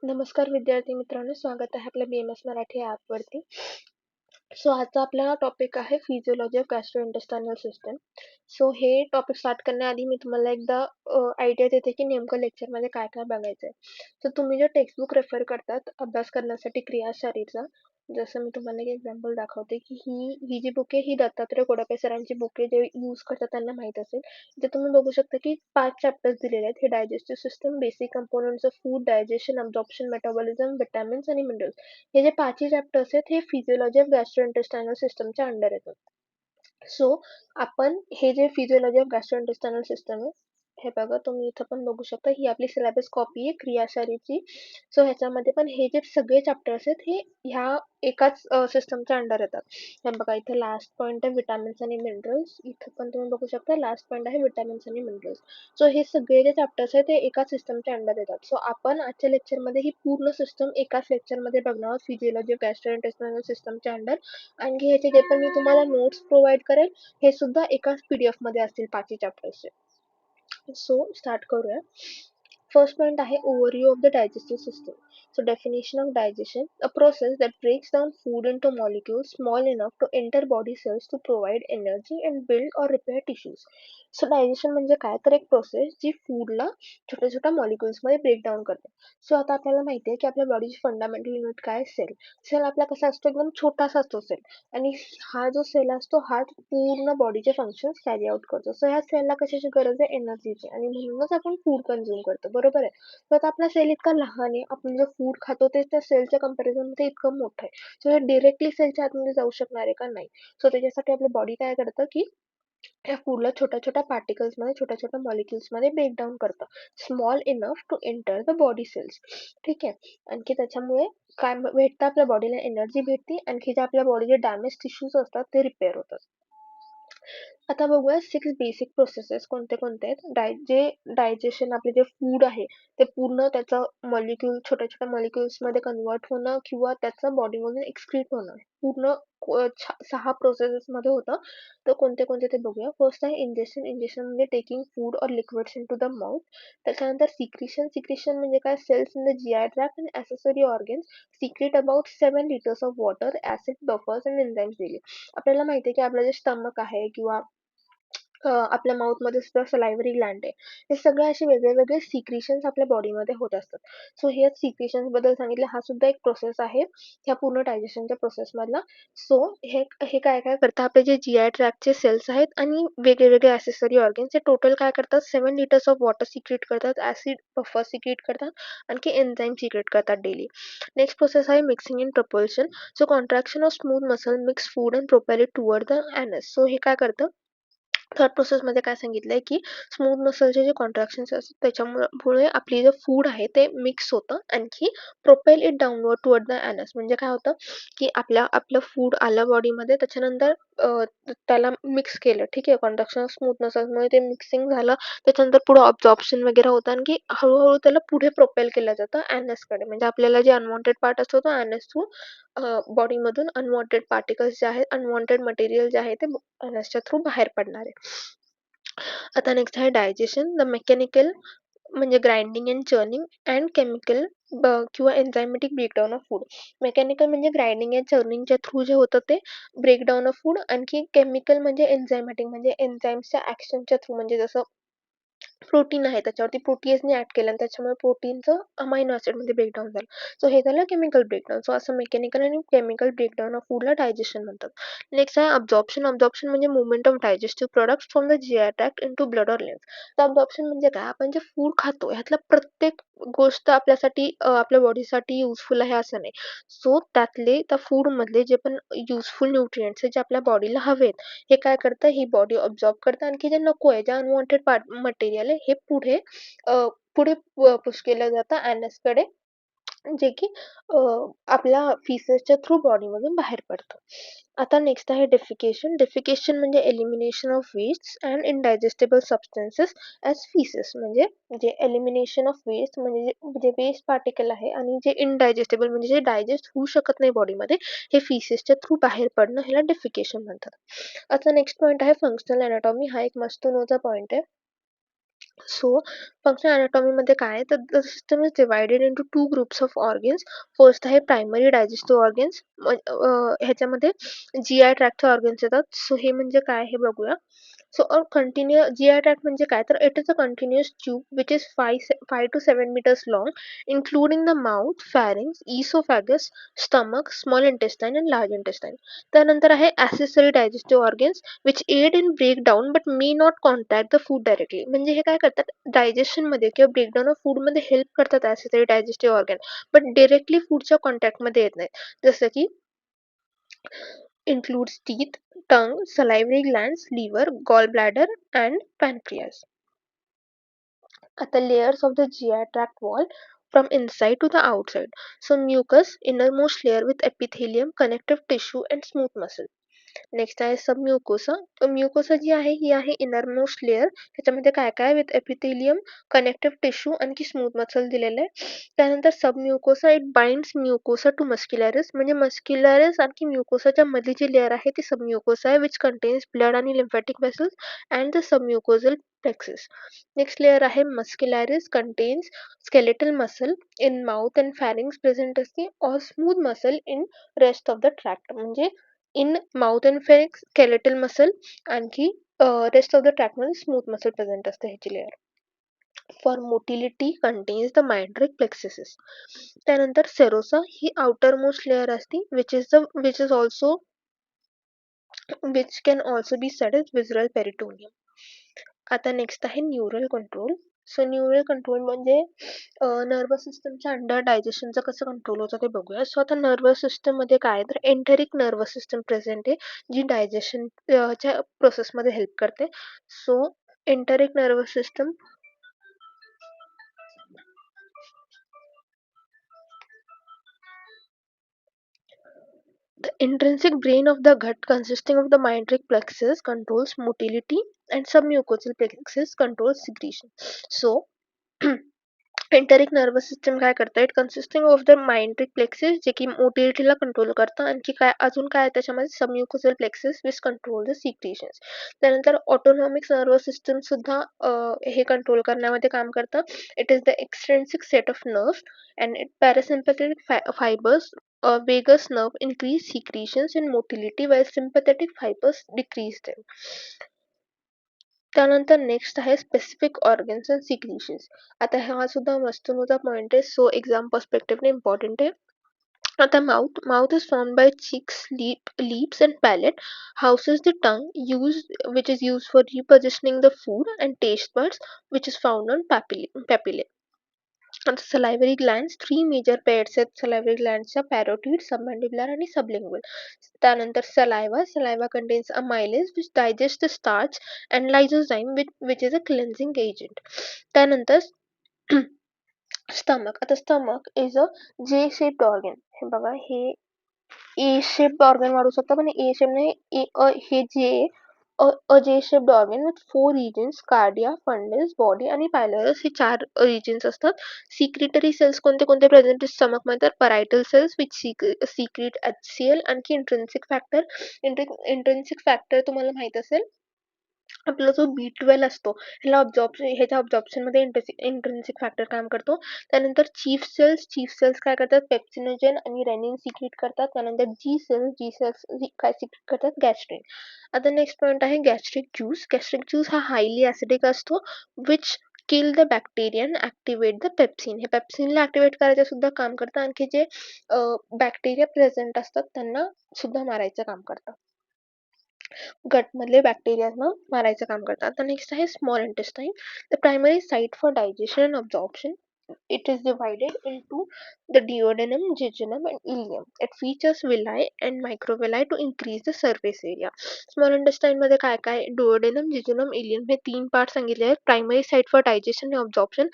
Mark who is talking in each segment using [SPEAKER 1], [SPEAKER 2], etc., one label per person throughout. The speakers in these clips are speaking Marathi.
[SPEAKER 1] नमस्कार विद्यार्थी मित्रांनो, स्वागत आहे आपल्या BMS मराठी ॲपवरती. आजचा आपला टॉपिक आहे फिजिओलॉजी ऑफ गॅस्ट्रोइंटेस्टायनल सिस्टम. हे टॉपिक स्टार्ट करण्याआधी मी तुम्हाला एकदा आयडिया देते की नेमकं लेक्चरमध्ये काय काय बघायचं आहे. तुम्ही जे टेक्स्टबुक रेफर करतात अभ्यास करण्यासाठी क्रियाशारीचा, जसं मी तुम्हाला एक एक्झाम्पल दाखवते की ही जी बुक आहे ही दत्तात्रय गोडपे सरांची बुक आहे. जे यूज करतात त्यांना माहीत असेल. इथे तुम्ही बघू शकता की 5 चॅप्टर्स दिलेले आहेत. हे digestive system, basic components of food, digestion, absorption, metabolism, vitamins आणि मिनरल्स. हे जे 5 चॅप्टर्स आहेत हे फिजिओलॉजी ऑफ गॅस्ट्रोइंटेस्टायनल सिस्टमच्या अंडर येतात. आपण हे जे फिजिओलॉजी ऑफ गॅस्ट्रोइंटेस्टायनल सिस्टम आहे, हे बघा तुम्ही इथं पण बघू शकता. ही आपली सिलेबस कॉपी आहे क्रियाशारीची. ह्याच्यामध्ये पण हे जे सगळे चॅप्टर्स आहेत हे ह्या एकाच सिस्टमच्या अंडर येतात. हे बघा इथे लास्ट पॉइंट आहे विटॅमिन्स आणि मिनरल्स. इथं पण तुम्ही बघू शकता लास्ट पॉइंट आहे विटॅमिन्स आणि मिनरल्स. हे सगळे जे चॅप्टर्स आहेत ते एकाच सिस्टमच्या अंडर येतात. आपण आजच्या लेक्चरमध्ये ही पूर्ण सिस्टम एकाच लेक्चरमध्ये बघणार आहोत, फिजिओलॉजी ऑफ गॅस्ट्रोइंटेस्टायनल सिस्टमच्या अंडर. आणखी ह्याचे जे पण मी तुम्हाला नोट्स प्रोव्हाइड करेल हे सुद्धा एकाच PDF मध्ये असतील 5 चॅप्टर्सचे. स्टार्ट करूया. फर्स्ट पॉइंट आहे overview of the digestive system. Definition of digestion: a process that breaks down food into molecules small enough to enter body cells to provide energy and build or repair tissues. Digestion म्हणजे काय, तर एक प्रोसेस जी फूडला छोट्या छोट्या मॉलिक्युल्स मध्ये ब्रेक डाऊन करते. आता आपल्याला माहिती आहे की आपल्या बॉडीची फंडामेंटल युनिट काय, सेल. आपला कसा असतो, एकदम छोटासा असतो सेल. आणि हा जो सेल असतो हा पूर्ण बॉडीचे फंक्शन्स कॅरी आउट करतो. ह्या सेलला कशाची गरज आहे, एनर्जीची. आणि म्हणूनच आपण फूड कंझ्युम करतो, बरोबर आहे. आता आपला सेल इतका लहान आहे, आपण जे फूड खातो ते त्या सेलच्या कंपॅरिझन मध्ये इतकं मोठं आहे. हे डिरेक्टली सेलच्या आतमध्ये जाऊ शकणार आहे का, नाही. त्याच्यासाठी आपली बॉडी काय करतं की या फूडला छोट्या छोट्या पार्टिकल्स मध्ये, छोट्या छोट्या मॉलिक्युल्स मध्ये ब्रेक डाऊन करतं, small enough to enter the body cells. ठीक आहे. आणखी त्याच्यामुळे काय भेटतं, आपल्या बॉडीला एनर्जी भेटते. आणखी जे आपल्या बॉडीचे डॅमेज टिश्यूज असतात ते रिपेअर होतात. आता बघूया 6 बेसिक प्रोसेसेस कोणते कोणते आहेत. डायजेशन, आपले जे फूड आहे ते पूर्ण त्याचं मॉलिक्यूल, छोट्या छोट्या मॉलिक्युल्स मध्ये कन्वर्ट होणं किंवा त्याचं बॉडीमधून एक्सक्रीट होणं, पूर्ण 6 प्रोसेसेस मध्ये होतं. तर कोणते कोणते ते बघूया. फर्स्ट आहे इंजेक्शन. इंजेक्शन म्हणजे taking food or liquids into the mouth. त्याच्यानंतर सिक्रिशन. सिक्रिशन म्हणजे काय, cells in the GI tract and accessory organs secrete about 7 liters of water, acid, buffers and enzymes daily. आपल्याला माहिती आहे की आपलं जे स्टमक आहे किंवा आपल्या माउथ मध्ये सुद्धा सलायव्हरी ग्लँड आहे. हे सगळे असे वेगळे वेगळे सिक्रिशन्स आपल्या बॉडीमध्ये होत असतात. हे सिक्रिशन्स बद्दल सांगितलं. हा सुद्धा एक प्रोसेस आहे ह्या पूर्ण डायजेशनच्या प्रोसेस मधला. हे हे काय काय करतात, आपले जे GI ट्रॅक्टचे सेल्स आहेत आणि वेगळे वेगळे ॲक्सेसरी ऑर्गन्स हे टोटल काय करतात, 7 liters ऑफ वॉटर सिक्रेट करतात, ऍसिड, बफर सिक्रेट करतात, आणखी एन्झाइम सिक्रेट करतात डेली. नेक्स्ट प्रोसेस आहे mixing in propulsion. Contraction of smooth muscle mix food and propel it toward the anus. हे काय करतं, थर्ड प्रोसेस मध्ये काय सांगितलंय की स्मूथ मसलचे जे कॉन्ट्रॅक्शन्स असतात त्याच्यामुळे आपली जे फूड आहे ते मिक्स होतं, आणखी propel it downward toward the anus. म्हणजे काय होतं की आपलं फूड आलं बॉडीमध्ये, त्याच्यानंतर त्याला मिक्स केलं, ठीक आहे, कॉन्ट्रॅक्शन स्मूथ मसलमुळे ते मिक्सिंग झालं, त्याच्यानंतर पुढे ऑब्झॉर्प्शन वगैरे होतं, आणखी हळूहळू त्याला पुढे प्रोपेल केलं जातं ॲनसकडे. म्हणजे आपल्याला जे अनवॉन्टेड पार्ट असतो तो ॲनस थ्रू बॉडीमधून अनवॉन्टेड पार्टिकल्स जे आहेत, अनवॉन्टेड मटेरियल जे आहे ते ॲनसच्या थ्रू बाहेर पडणार आहे. आता नेक्स्ट आहे डायजेशन. द मेकॅनिकल म्हणजे grinding and churning and chemical किंवा enzymatic breakdown of food. Mechanical म्हणजे ग्राइंडिंग अँड चर्निंगच्या थ्रू जे होतं ते ब्रेकडाऊन ऑफ फूड. आणखी केमिकल म्हणजे एन्झायमॅटिक म्हणजे एन्झाईम्सच्या ऍक्शनच्या थ्रू, म्हणजे जसं प्रोटीन आहे त्याच्यावरती प्रोटीएजने ऍड केलं आणि त्याच्यामुळे प्रोटीनचं अमायनो ऍसिड मध्ये ब्रेकडाऊन झालं. हे झालं केमिकल ब्रेकडाऊन. असं मेकॅनिकल आणि केमिकल ब्रेकडाऊन ऑफ फूडला डायजेशन म्हणतात. नेक्स्ट आहे अब्झॉर्प्शन. अब्झॉर्प्शन म्हणजे movement of digestive products from the GI tract into blood or lymph. तर अब्झॉर्प्शन म्हणजे काय, आपण जे फूड खातो ह्यातलं प्रत्येक गोष्ट आपल्यासाठी आपल्या बॉडीसाठी युजफुल आहे असं नाही. त्यातले त्या फूड मधले जे पण युजफुल न्यूट्रिएंट्स जे आपल्या बॉडीला हवेत हे काय करतं, ही बॉडी ऑब्झॉर्ब करतं, आणखी जे नको आहे, जे अनवॉन्टेड मटेरियल आहे हे पुढे पुश केलं जातं ॲनसकडे, जे की आपल्या फिसेसच्या थ्रू बॉडीमधून बाहेर पडतं. आता नेक्स्ट आहे डेफिकेशन. डेफिकेशन म्हणजे elimination of waste and indigestible substances as faeces. म्हणजे जे एलिमिनेशन ऑफ वेस्ट म्हणजे जे वेस्ट पार्टिकल आहे, आणि जे इनडायजेस्टेबल म्हणजे जे डायजेस्ट होऊ शकत नाही बॉडीमध्ये, हे फिसेसच्या थ्रू बाहेर पडणं ह्याला डेफिकेशन म्हणतात. आता नेक्स्ट पॉईंट आहे फंक्शनल अनाटॉमी. हा एक मस्त नोचा पॉईंट आहे. सो फंक्शनल anatomy मध्ये काय तर the system is divided into two groups of organs. First आहे प्रायमरी डायजेस्टिव्ह ऑर्गन्स, ह्याच्यामध्ये GI ट्रॅक्टचे ऑर्गन्स येतात. सो हे म्हणजे काय हे बघूया. So a continuous GI tract म्हणजे काय तर it is a continuous tube which is 5 to 7 meters long, including the mouth, pharynx, esophagus, stomach, small intestine and large intestine. त्यानंतर आहे accessory digestive organs which aid in breakdown but may not contact the food directly. म्हणजे हे काय करतात डायजेशन मध्ये किंवा ब्रेकडाऊन ऑफ फूड मध्ये हेल्प करतात accessory digestive organ, but directly फूडच्या कॉन्टॅक्ट मध्ये येत नाही. जसं की includes teeth, tongue, salivary glands, liver, gallbladder, and pancreas. At the layers of the GI tract wall from inside to the outside. So mucus, innermost layer with epithelium, connective tissue, and smooth muscle. Next आहे सब म्युकोसा. म्युकोसा जी आहे ही आहे इनरमोस्ट लेअर, त्याच्यामध्ये काय काय विथ एपिथेलियम, कनेक्टिव्ह टिश्यू आणखी स्मूथ मसल दिलेलं आहे. त्यानंतर सब म्युकोसा इट बाइंड्स म्युकोसा टू मस्क्युलॅरिस, म्हणजे मस्क्युलॅरिस आणखी म्युकोसाच्या मधली जी लेअर आहे ती सब म्युकोसा आहे विच कंटेन्स ब्लड आणि lymphatic vessels and the submucosal plexus. Next layer आहे muscularis contains skeletal muscle in mouth and pharynx present असते, और smooth muscle in rest of the tract, म्हणजे in mouth and pharynx skeletal muscle आणखी रेस्ट ऑफ द ट्रॅक मध्ये स्मूथ मसल प्रेझेंट असते ह्याची layer. For motility contains the myenteric plexus. त्यानंतर सेरोसा ही आउटर मोस्ट लेअर असते which is also which can also be said as visceral peritoneum. आता नेक्स्ट आहे neural control. So neural control म्हणजे नर्वस सिस्टमच्या अंडर डायजेशनचं कसं कंट्रोल होतं ते बघूया. सो आता नर्वस सिस्टम मध्ये काय तर एंटरिक नर्वस सिस्टम प्रेझेंट आहे, जी डायजेशन च्या प्रोसेसमध्ये हेल्प करते. So enteric nervous system the intrinsic brain of the gut consisting of the myelinic plexus controls motility and submucosal plexus controls secretion. So enteric nervous system काय करतं it consisting of the myenteric plexus जे की मोटिलिटीला कंट्रोल करतं, आणखी काय अजून काय त्याच्यामध्ये submucosal plexus which control the secretions. त्यानंतर ऑटोनॉमिक नर्वस सिस्टम सुद्धा हे कंट्रोल करण्यामध्ये काम करतं. It is the extrinsic set of nerves and parasympathetic fibres vagus nerve increase secretions and motility while sympathetic fibers decrease them. त्यानंतर नेक्स्ट आहे स्पेसिफिक ऑर्गन्स अँड सिक्रिशन्स. आता हा सुद्धा मस्तनुचा पॉइंट आहे, सो एक्झाम पर्स्पेक्टिव्हने इम्पॉर्टंट आहे. आता mouth is formed by cheeks, lips and palate, houses the tongue which is used for repositioning the food, and taste buds which is found on papillae. आता salivary glands, three major pairs आहेत salivary glands च्या, parotid, submandibular आणि sublingual. त्यानंतर saliva contains amylase which digests the starch, and lysozyme which is a cleansing agent. त्यानंतर stomach. आता stomach is a J-shaped organ. हे बघा हे ए शेप्ड ऑर्गन वाढू शकतं, पण ए शेप नाही, हे जे J shaped organ with four regions, cardia, fundus, body आणि pylorus हे चार regions असतात. सिक्रिटरी सेल्स कोणते कोणते प्रेझेंट स्टमक मध्ये तर parietal cells which secrete HCl, आणखी इंट्रिन्सिक फॅक्टर तुम्हाला माहित असेल आपला जो B12 असतो ह्याच्या ऑब्झॉर्प्शन मध्ये इंट्रिन्सिक फॅक्टर काम करतो. त्यानंतर चीफ सेल्स काय करतात पेप्सिनोजेन आणि रेनिन सिक्रिट करतात. त्यानंतर जी सेल्स काय सिक्रिट करतात गॅस्ट्रिन. आता नेक्स्ट पॉइंट आहे गॅस्ट्रिक ज्यूस हा हायली ऍसिडिक असतो which kill the bacteria and activate the pepsin. हे पेप्सिनला ऍक्टिवेट करायचं सुद्धा काम करतं, आणखी जे बॅक्टेरिया प्रेझेंट असतात त्यांना सुद्धा मारायचं काम करतं. गट मधले बॅक्टेरियाना मारायचं काम करतात. आता नेक्स्ट आहे small intestine, the primary site for digestion and absorption. It is divided into the duodenum, jejunum, and ileum. It features villi and microvilli to increase the surface area. Small intestine मध्ये काय काय duodenum, jejunum, ileum हे तीन पार्ट सांगितले आहेत. प्रायमरी साइट फॉर डायजेशन आणि ऑब्झॉर्प्शन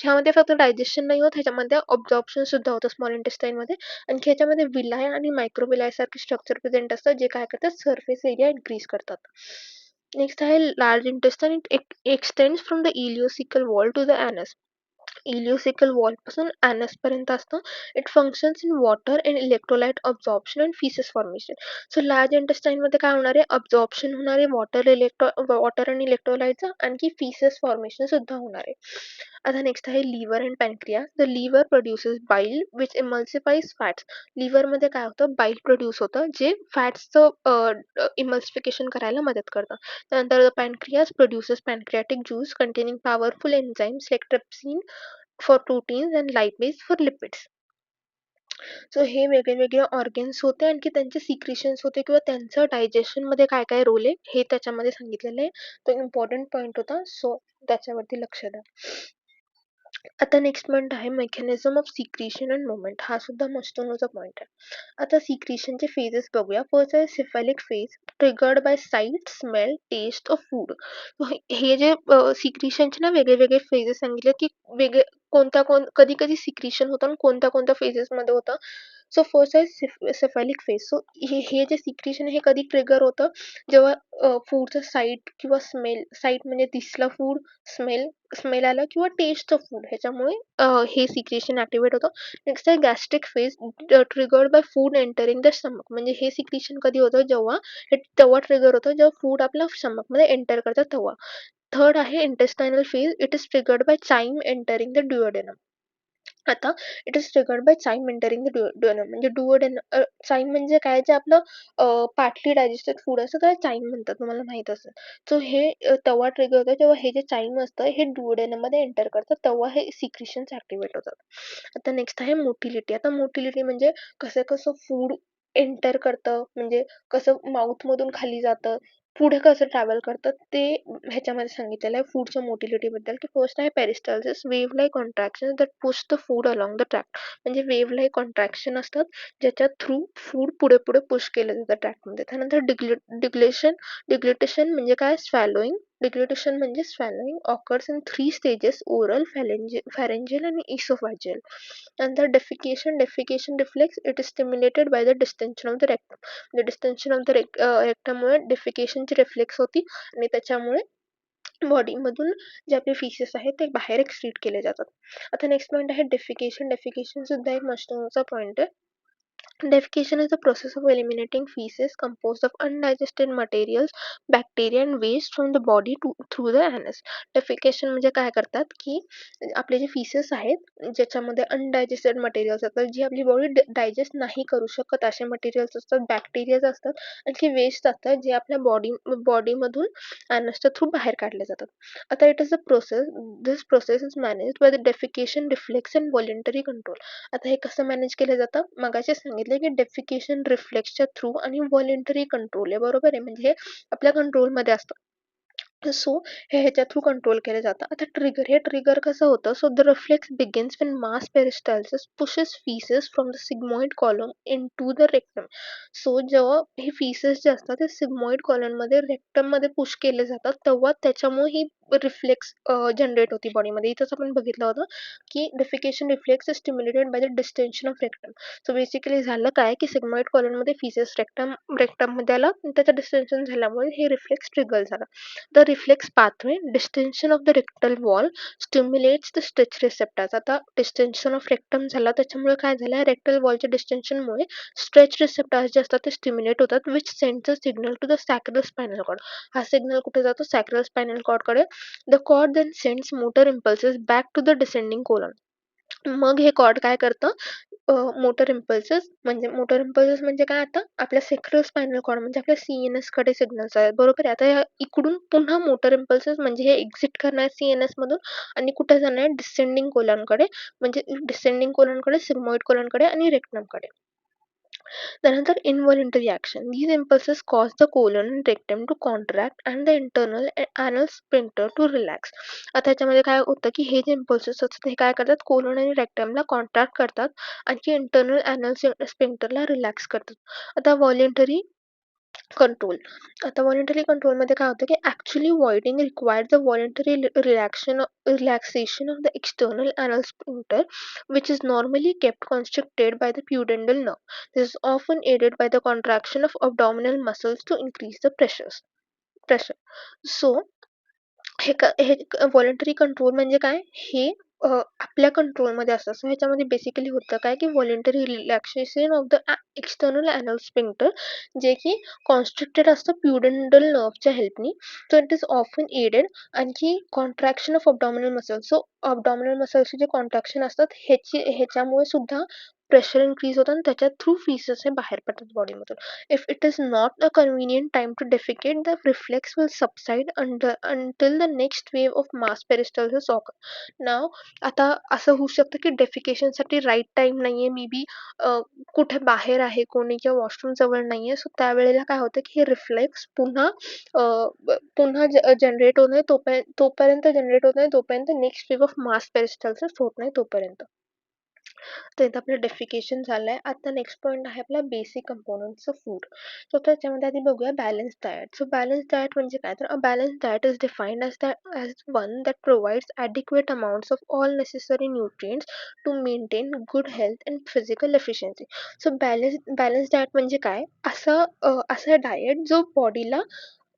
[SPEAKER 1] ह्यामध्ये फक्त डायजेशन नाही होत, ह्याच्यामध्ये ऑब्झॉर्प्शन सुद्धा होतं स्मॉल इंटेस्टाईन मध्ये. आणखी ह्याच्यामध्ये विलाय आणि मायक्रोविलाय सारखे स्ट्रक्चर प्रेझेंट असतात जे काय करतात सरफेस एरिया इन्क्रीज करतात. नेक्स्ट आहे large intestine, it extends from the ileocaecal valve to the anus. Ileocaecal valve पासून अॅनस पर्यंत असतं. It functions in water and electrolyte absorption and faeces formation. So large intestine मध्ये काय होणार आहे, अब्झॉर्प्शन होणार आहे वॉटर आणि इलेक्ट्रोलाइटचं, आणखी फिसेस फॉर्मेशन सुद्धा होणार आहे. आता नेक्स्ट आहे liver and pancreas. The liver produces bile which emulsifies fats. Liver मध्ये काय होतं, बाईल प्रोड्यूस होतं जे फॅट्सचं इमल्सिफिकेशन करायला मदत करतं. त्यानंतर the pancreas produces pancreatic juice containing powerful enzymes like trypsin for proteins and lipase for lipids. So हे वेगळे ऑर्गन्स होते, आणखी त्यांचे सिक्रिशन्स होते किंवा त्यांचं डायजेशन मध्ये काय काय रोल आहे हे त्याच्यामध्ये सांगितलेलं आहे. तो इम्पॉर्टंट पॉईंट होता, सो त्याच्यावरती लक्ष द्या. आता नेक्स्ट पॉईंट आहे mechanism of secretion and movement. हा सुद्धा मस्टोनोचा पॉईंट आहे. आता सिक्रिशनचे फेजेस बघूया. फर्स्ट आहे cephalic phase, triggered by sight, smell, taste of food. हे जे सिक्रिशनचे ना वेगळे फेजेस सांगितले की वेगळे कधी कधी सिक्रिशन होतं आणि कोणत्या कोणत्या फेजेस मध्ये होतं. सो फर्स्ट आहे सेफॅलिक फेज. सो हे जे सिक्रिशन हे कधी ट्रिगर होतं, जेव्हा फूडचा साईट किंवा स्मेल, साईट म्हणजे दिसला फूड, स्मेल आला किंवा टेस्ट ऑफ फूड, ह्याच्यामुळे हे सिक्रेशन ऍक्टिव्हेट होतं. नेक्स्ट आहे gastric phase, triggered bye food entering the stomach. म्हणजे हे सिक्रेशन कधी होतं, तेव्हा ट्रिगर होतं जेव्हा फूड आपल्या स्टमक मध्ये एंटर करतं तेव्हा. थर्ड आहे intestinal phase, it is triggered by chyme entering the duodenum. आता it is triggered by chyme entering the duodenum. म्हणजे चाइम म्हणजे काय, जे आपलं पार्टली डायजेस्टेड फूड असतं त्याला चाइम म्हणतात, तुम्हाला माहित असेल. सो हे तेव्हा ट्रिगर होतं जेव्हा हे जे चाइम असतं हे ड्युओडेनम मध्ये एंटर करतं, तेव्हा हे सिक्रिशन्स ऍक्टिव्हेट होतात. आता नेक्स्ट आहे मोटिलिटी. आता मोटिलिटी म्हणजे कसं कसं फूड एंटर करतं, म्हणजे कसं माउथ मधून खाली जातं, पुढे कसं ट्रॅव्हल करतं, ते ह्याच्यामध्ये सांगितलेलं आहे फूडच्या मोटिलिटी बद्दल. की फर्स्ट आहे peristalsis, wave like contraction that push the food along the track. म्हणजे वेव्ह लाईक कॉन्ट्रॅक्शन असतात ज्याच्या थ्रू फूड पुढे पुढे पुश केलं जातं ट्रॅकमध्ये. त्यानंतर डिग्लेटेशन म्हणजे काय, स्वॅलोईंग. डिग्लेटेशन म्हणजे swallowing occurs in 3 stages, oral, pharyngeal आणि इसोफॅजियल. नंतर defecation reflex, it is stimulated by the distension of the रेक्टम. म्हणजे डिस्टेन्शन ऑफ द रेक्टममुळे डेफिकेशनची रिफ्लेक्स होती आणि त्याच्यामुळे बॉडीमधून जे आपले फिशेस आहेत ते बाहेर एक्सक्रीट केले जातात. आता नेक्स्ट पॉईंट आहे डेफिकेशन. डेफिकेशन सुद्धा एक महत्त्वाचा पॉईंट आहे. Defecation is the process of eliminating feces composed of undigested materials, bacteria and waste from the body through the anus. Defecation म्हणजे काय करतात की आपले जे feces आहेत ज्याच्यामध्ये अनडायजेस्टेड मटेरियल्स असतात, जी आपली बॉडी डायजेस्ट नाही करू शकत असे मटेरियल्स असतात, बॅक्टेरियाज असतात, आणखी वेस्ट असतात जे आपल्या बॉडीमधून अॅनसच्या थ्रू बाहेर काढले जातात. आता it is a process, this process is manage by the defecation reflex and voluntary control. आता हे कसं मॅनेज केलं जातं, मगाशी सांगितलं की डेफिकेशन रिफ्लेक्सच्या थ्रू आणि व्हॉलेंटरी कंट्रोल आहे, बरोबर आहे, म्हणजे हे आपल्या कंट्रोलमध्ये असतं. सो हे ह्याच्या थ्रू कंट्रोल केलं जातं. आता हे ट्रिगर कसं होतं, so the reflex begins when mass peristalsis pushes feces from the sigmoid column into the rectum. So जेव्हा हे feces जे असतात ते sigmoid column मध्ये rectum मध्ये पुश केले जातात, तेव्हा त्याच्यामुळे ही रिफ्लेक्स जनरेट होती बॉडीमध्ये. इथंच आपण बघितलं होतं की defecation reflex stimulated by the distension of rectum. So basically झालं काय की सिग्मॉइड कॉलम मध्ये फिसेस रेक्टम मध्ये आला, त्याचं डिस्टेन्शन झाल्यामुळे हे रिफ्लेक्स ट्रिगर झाला. The reflex pathway, distension of the rectal wall stimulates the stretch receptors. आता distension of rectum झाला, त्याच्यामुळे काय झालं, rectal wallच्या distension मुळे stretch receptors जे असतात ते stimulate होतात, which sends a signal to the sacral spinal cord. हा सिग्नल कुठे जातो, sacral spinal cord कडे. The cord then sends motor impulses back to the descending colon. मग हे कॉर्ड काय करतं, मोटर इम्पल्सेस म्हणजे काय, आता आपल्या सेक्रो स्पायनल कॉर्ड म्हणजे आपल्या सीएनएस कडे सिग्नल्स आहेत, बरोबर आहे. आता इकडून पुन्हा मोटर इम्पल्सेस म्हणजे हे एक्झिट करणार सीएनएस मधून आणि कुठे जाणार डिसेंडिंग कोलॉनकडे, म्हणजे डिसेंडिंग कोलॉनकडे, सिग्मॉइड कोलॉनकडे आणि रेक्टमकडे. त्यानंतर involuntary action. These impulses cause the colon and rectum to contract and the internal anal sphincter to relax. आता याच्यामध्ये काय होतं की हे जे impulses असतात हे काय करतात, कोलन आणि रेक्टमला कॉन्ट्रॅक्ट करतात, आणखी इंटरनल अॅनल स्फिंक्टरला रिलॅक्स करतात. आता व्हॉलेंटरी कंट्रोल. आता व्हॉलेंटरी कंट्रोल मध्ये काय होतं की actually voiding requires the voluntary relaxation of the external anal sphincter, which is normally kept constricted by the pudendal nerve. This is often aided by the contraction of abdominal muscles to increase the pressure. So हे व्हॉलेंटरी कंट्रोल म्हणजे काय, हे आपल्या कंट्रोलमध्ये असतात. सो ह्याच्यामध्ये बेसिकली होतं काय की voluntary relaxation of the external anal sphincter, जे की कॉन्स्ट्रिक्टेड असतं प्युडेंटल नर्वच्या हेल्पनी. So it is often aided. आणखी contraction of abdominal muscle. So abdominal मसल्सचे जे कॉन्ट्रॅक्शन असतात ह्याच्यामुळे सुद्धा प्रेशर इन्क्रीज होतं आणि त्याच्या थ्रू फीसेस हे बाहेर पडतात बॉडीमधून. If it is not a convenient time to defecate, the reflex will subside until the next wave of mass peristalsis occur. नाव आता असं होऊ शकतं की डेफिकेशनसाठी राईट टाइम नाहीये, मे बी कुठे बाहेर आहे कोणी किंवा वॉशरूम जवळ नाहीये. सो त्यावेळेला काय होतं की हे रिफ्लेक्स पुन्हा जनरेट होत नाही, तोपर्यंत जनरेट होत नाही तोपर्यंत नेक्स्ट वेव ऑफ मास पेरिस्टल्सिस होत नाही तोपर्यंत. तर इथं आपलं डेफिकेशन झालंय. आता नेक्स्ट पॉईंट आहे आपला basic components of food. So त्याच्यामध्ये आधी बघूया balance diet. So balance diet म्हणजे काय, तर a balance diet is defined as one that provides adequate amounts of all necessary nutrients to maintain good health and physical efficiency. So balance diet म्हणजे काय, असं डाएट जो बॉडीला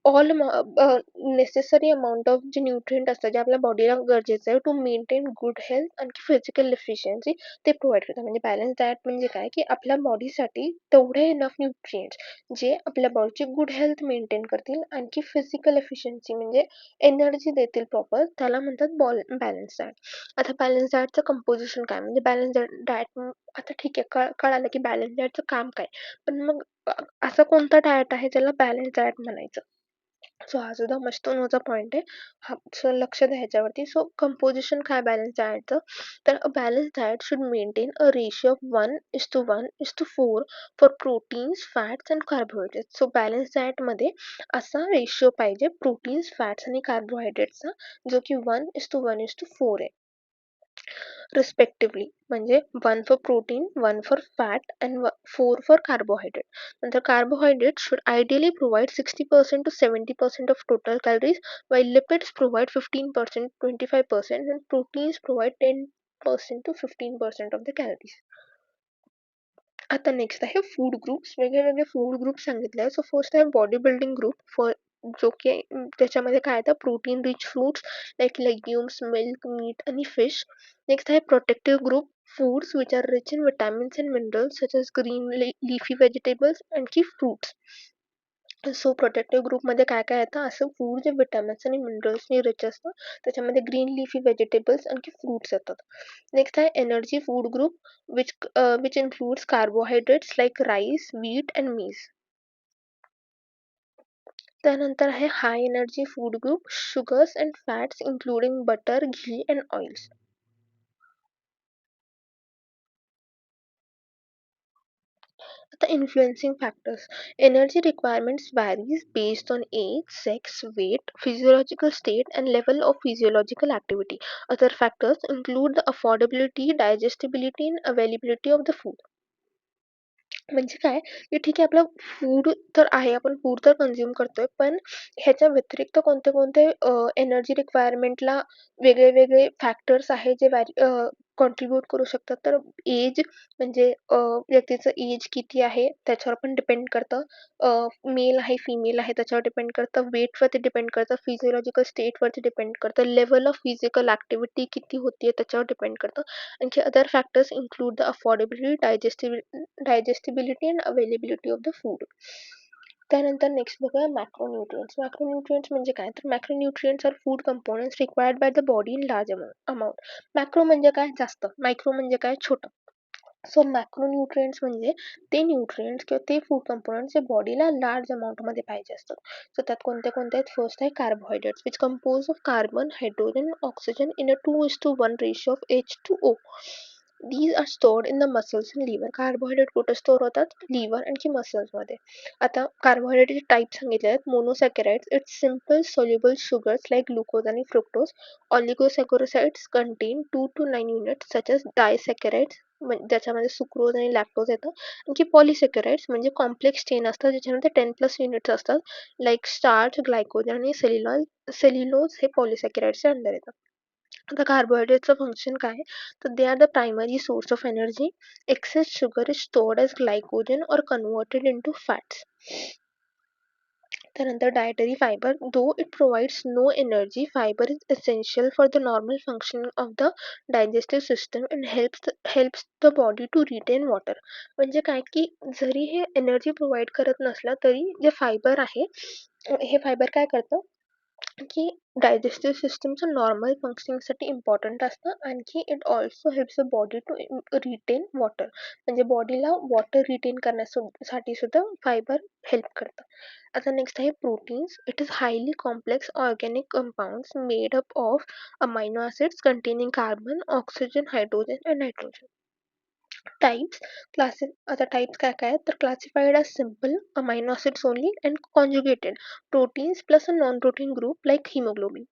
[SPEAKER 1] ऑल नेसेसरी अमाऊंट ऑफ जे न्यूट्रिएंट असतात जे आपल्या बॉडीला गरजेचं आहे टू मेंटेन गुड हेल्थ आणि फिजिकल एफिशियन्सी, ते प्रोव्हाइड करतात. म्हणजे बॅलन्स डाएट म्हणजे काय की आपल्या बॉडीसाठी तेवढे इनफ न्यूट्रिएंट्स जे आपल्या बॉडीची गुड हेल्थ मेंटेन करतील, आणखी फिजिकल एफिशियन्सी म्हणजे एनर्जी देतील प्रॉपर, त्याला म्हणतात बॅलन्स डाएट. आता बॅलन्स डाएटचं कंपोजिशन काय, म्हणजे बॅलन्स डाएट आता ठीक आहे, कळालं की बॅलन्स डाएटचं काम काय, पण मग असा कोणता डाएट आहे ज्याला बॅलन्स डाएट म्हणायचं. सो हा सुद्धा महत्त्वाचा पॉईंट आहे. हा सो लक्ष द्या ह्याच्यावरती. सो कंपोजिशन काय बॅलन्स डाएटचं, तर a balance diet should maintain a ratio of 1:1:4 for proteins, fats and carbohydrates. So balance डाएटमध्ये असा रेशिओ पाहिजे प्रोटीन्स, फॅट्स आणि कार्बोहायड्रेट्सचा, जो की 1:1:4 आहे रिस्पेक्टिव्हली. म्हणजे 1 for protein, 1 for fat and 4 for carbohydrate. नंतर carbohydrate should ideally provide 60% to 70% of total calories, while lipids provide 15%, 25%, and proteins provide 10% to 15% of the calories. आता नेक्स्ट आहे फूड ग्रुप्स. वेगळे फूड ग्रुप सांगितले आहे. सो फर्स्ट आहे बॉडी बिल्डिंग ग्रुप, फॉर जो की त्याच्यामध्ये काय येतं, protein rich foods like legumes, milk, meat आणि फिश. नेक्स्ट आहे protective group, foods which are rich in vitamins and minerals such as green leafy vegetables आणखी fruits. सो प्रोटेक्टिव्ह ग्रुपमध्ये काय काय येतं, असं फूड जे विटॅमिन्स आणि मिनरल्सनी रिच असतं, त्याच्यामध्ये ग्रीन लिफी व्हेजिटेबल्स आणखी फ्रुट्स येतात. नेक्स्ट आहे energy food group, which includes carbohydrates like rice, wheat and मीज. त्यानंतर आहे high energy food group, sugars and fats including butter, ghee and oils. The influencing factors. Energy requirements varies based on age, sex, weight, physiological state, and level of physiological activity. Other factors include the affordability, digestibility, and availability of the food. म्हणजे काय की ठीक आहे, आपलं फूड तर आहे, आपण फूड तर कन्झ्युम करतोय, पण ह्याच्या व्यतिरिक्त कोणते कोणते एनर्जी रिक्वायरमेंटला वेगळे वेगळे फॅक्टर्स आहे जे कॉन्ट्रीब्युट करू शकतात. तर एज म्हणजे व्यक्तीचं एज किती आहे त्याच्यावर पण डिपेंड करतं, मेल आहे फिमेल आहे त्याच्यावर डिपेंड करतं, वेटवरती डिपेंड करतं, फिजिओलॉजिकल स्टेटवरती डिपेंड करतं, लेवल ऑफ फिजिकल ॲक्टिव्हिटी किती होती त्याच्यावर डिपेंड करतं. आणखी other factors include the affordability, digestibility and availability of the food. त्यानंतर नेक्स्ट बघूया मॅक्रोन्यूट्रिएंट्स. मॅक्रोन्यूट्रिएंट्स म्हणजे काय, तर macronutrients are food components required by the body in large amount. Macro म्हणजे काय, जास्त, मायक्रो म्हणजे काय, छोटं. सो मॅक्रोन्यूट्रिएंट्स म्हणजे ते न्यूट्रिएंट्स किंवा ते फूड कंपोनेंट्स जे बॉडीला लार्ज अमाऊंटमध्ये पाहिजे असतात. सो त्यात कोणते कोणते आहेत, फर्स्ट आहे carbohydrates which compose of carbon, hydrogen, oxygen in a 2:1 ratio of H2O. These are stored in the muscles and liver. Carbohydrate कुठे स्टोअर होतात, लिव्हर आणखी मसल्समध्ये. आता कार्बोहायड्रेटचे टाईप सांगितले आहेत. Monosaccharides, it's simple soluble sugars like glucose आणि fructose. Oligosaccharides contain 2 to 9 units such as disaccharides, ज्याच्यामध्ये सुक्रोज आणि लॅक्टोज येतं. आणखी पॉलिसॅकराइड्स म्हणजे कॉम्प्लेक्स चेन असतात ज्याच्यामध्ये 10+ युनिट्स असतात, लाईक स्टार्च, ग्लायकोजन आणि सेल्युलोज हे पॉलिसॅकराइड्सच्या अंडर येतात. आता कार्बोहायड्रेटचं फंक्शन काय, तर they are the primary source of energy. Excess sugar is stored as glycogen or converted into fats. त्यानंतर dietary fibre, though it provides no energy, fibre is essential for the normal functioning of the digestive system and helps the body to retain water. म्हणजे काय की जरी हे एनर्जी प्रोव्हाइड करत नसलं तरी जे फायबर आहे हे फायबर काय करतं की डायजेस्टिव्ह सिस्टमचं नॉर्मल फंक्शनिंगसाठी इम्पॉर्टंट असतं. आणखी it also helps the body to retain water, म्हणजे बॉडीला वॉटर रिटेन करण्यासाठी सुद्धा फायबर हेल्प करतं. आता नेक्स्ट आहे proteins. It is highly complex organic compounds made up of amino acids containing carbon, oxygen, hydrogen and nitrogen. Types, आता टाइप्स काय काय आहेत तर classified as simple amino acids only and conjugated proteins plus a non-protein group like hemoglobin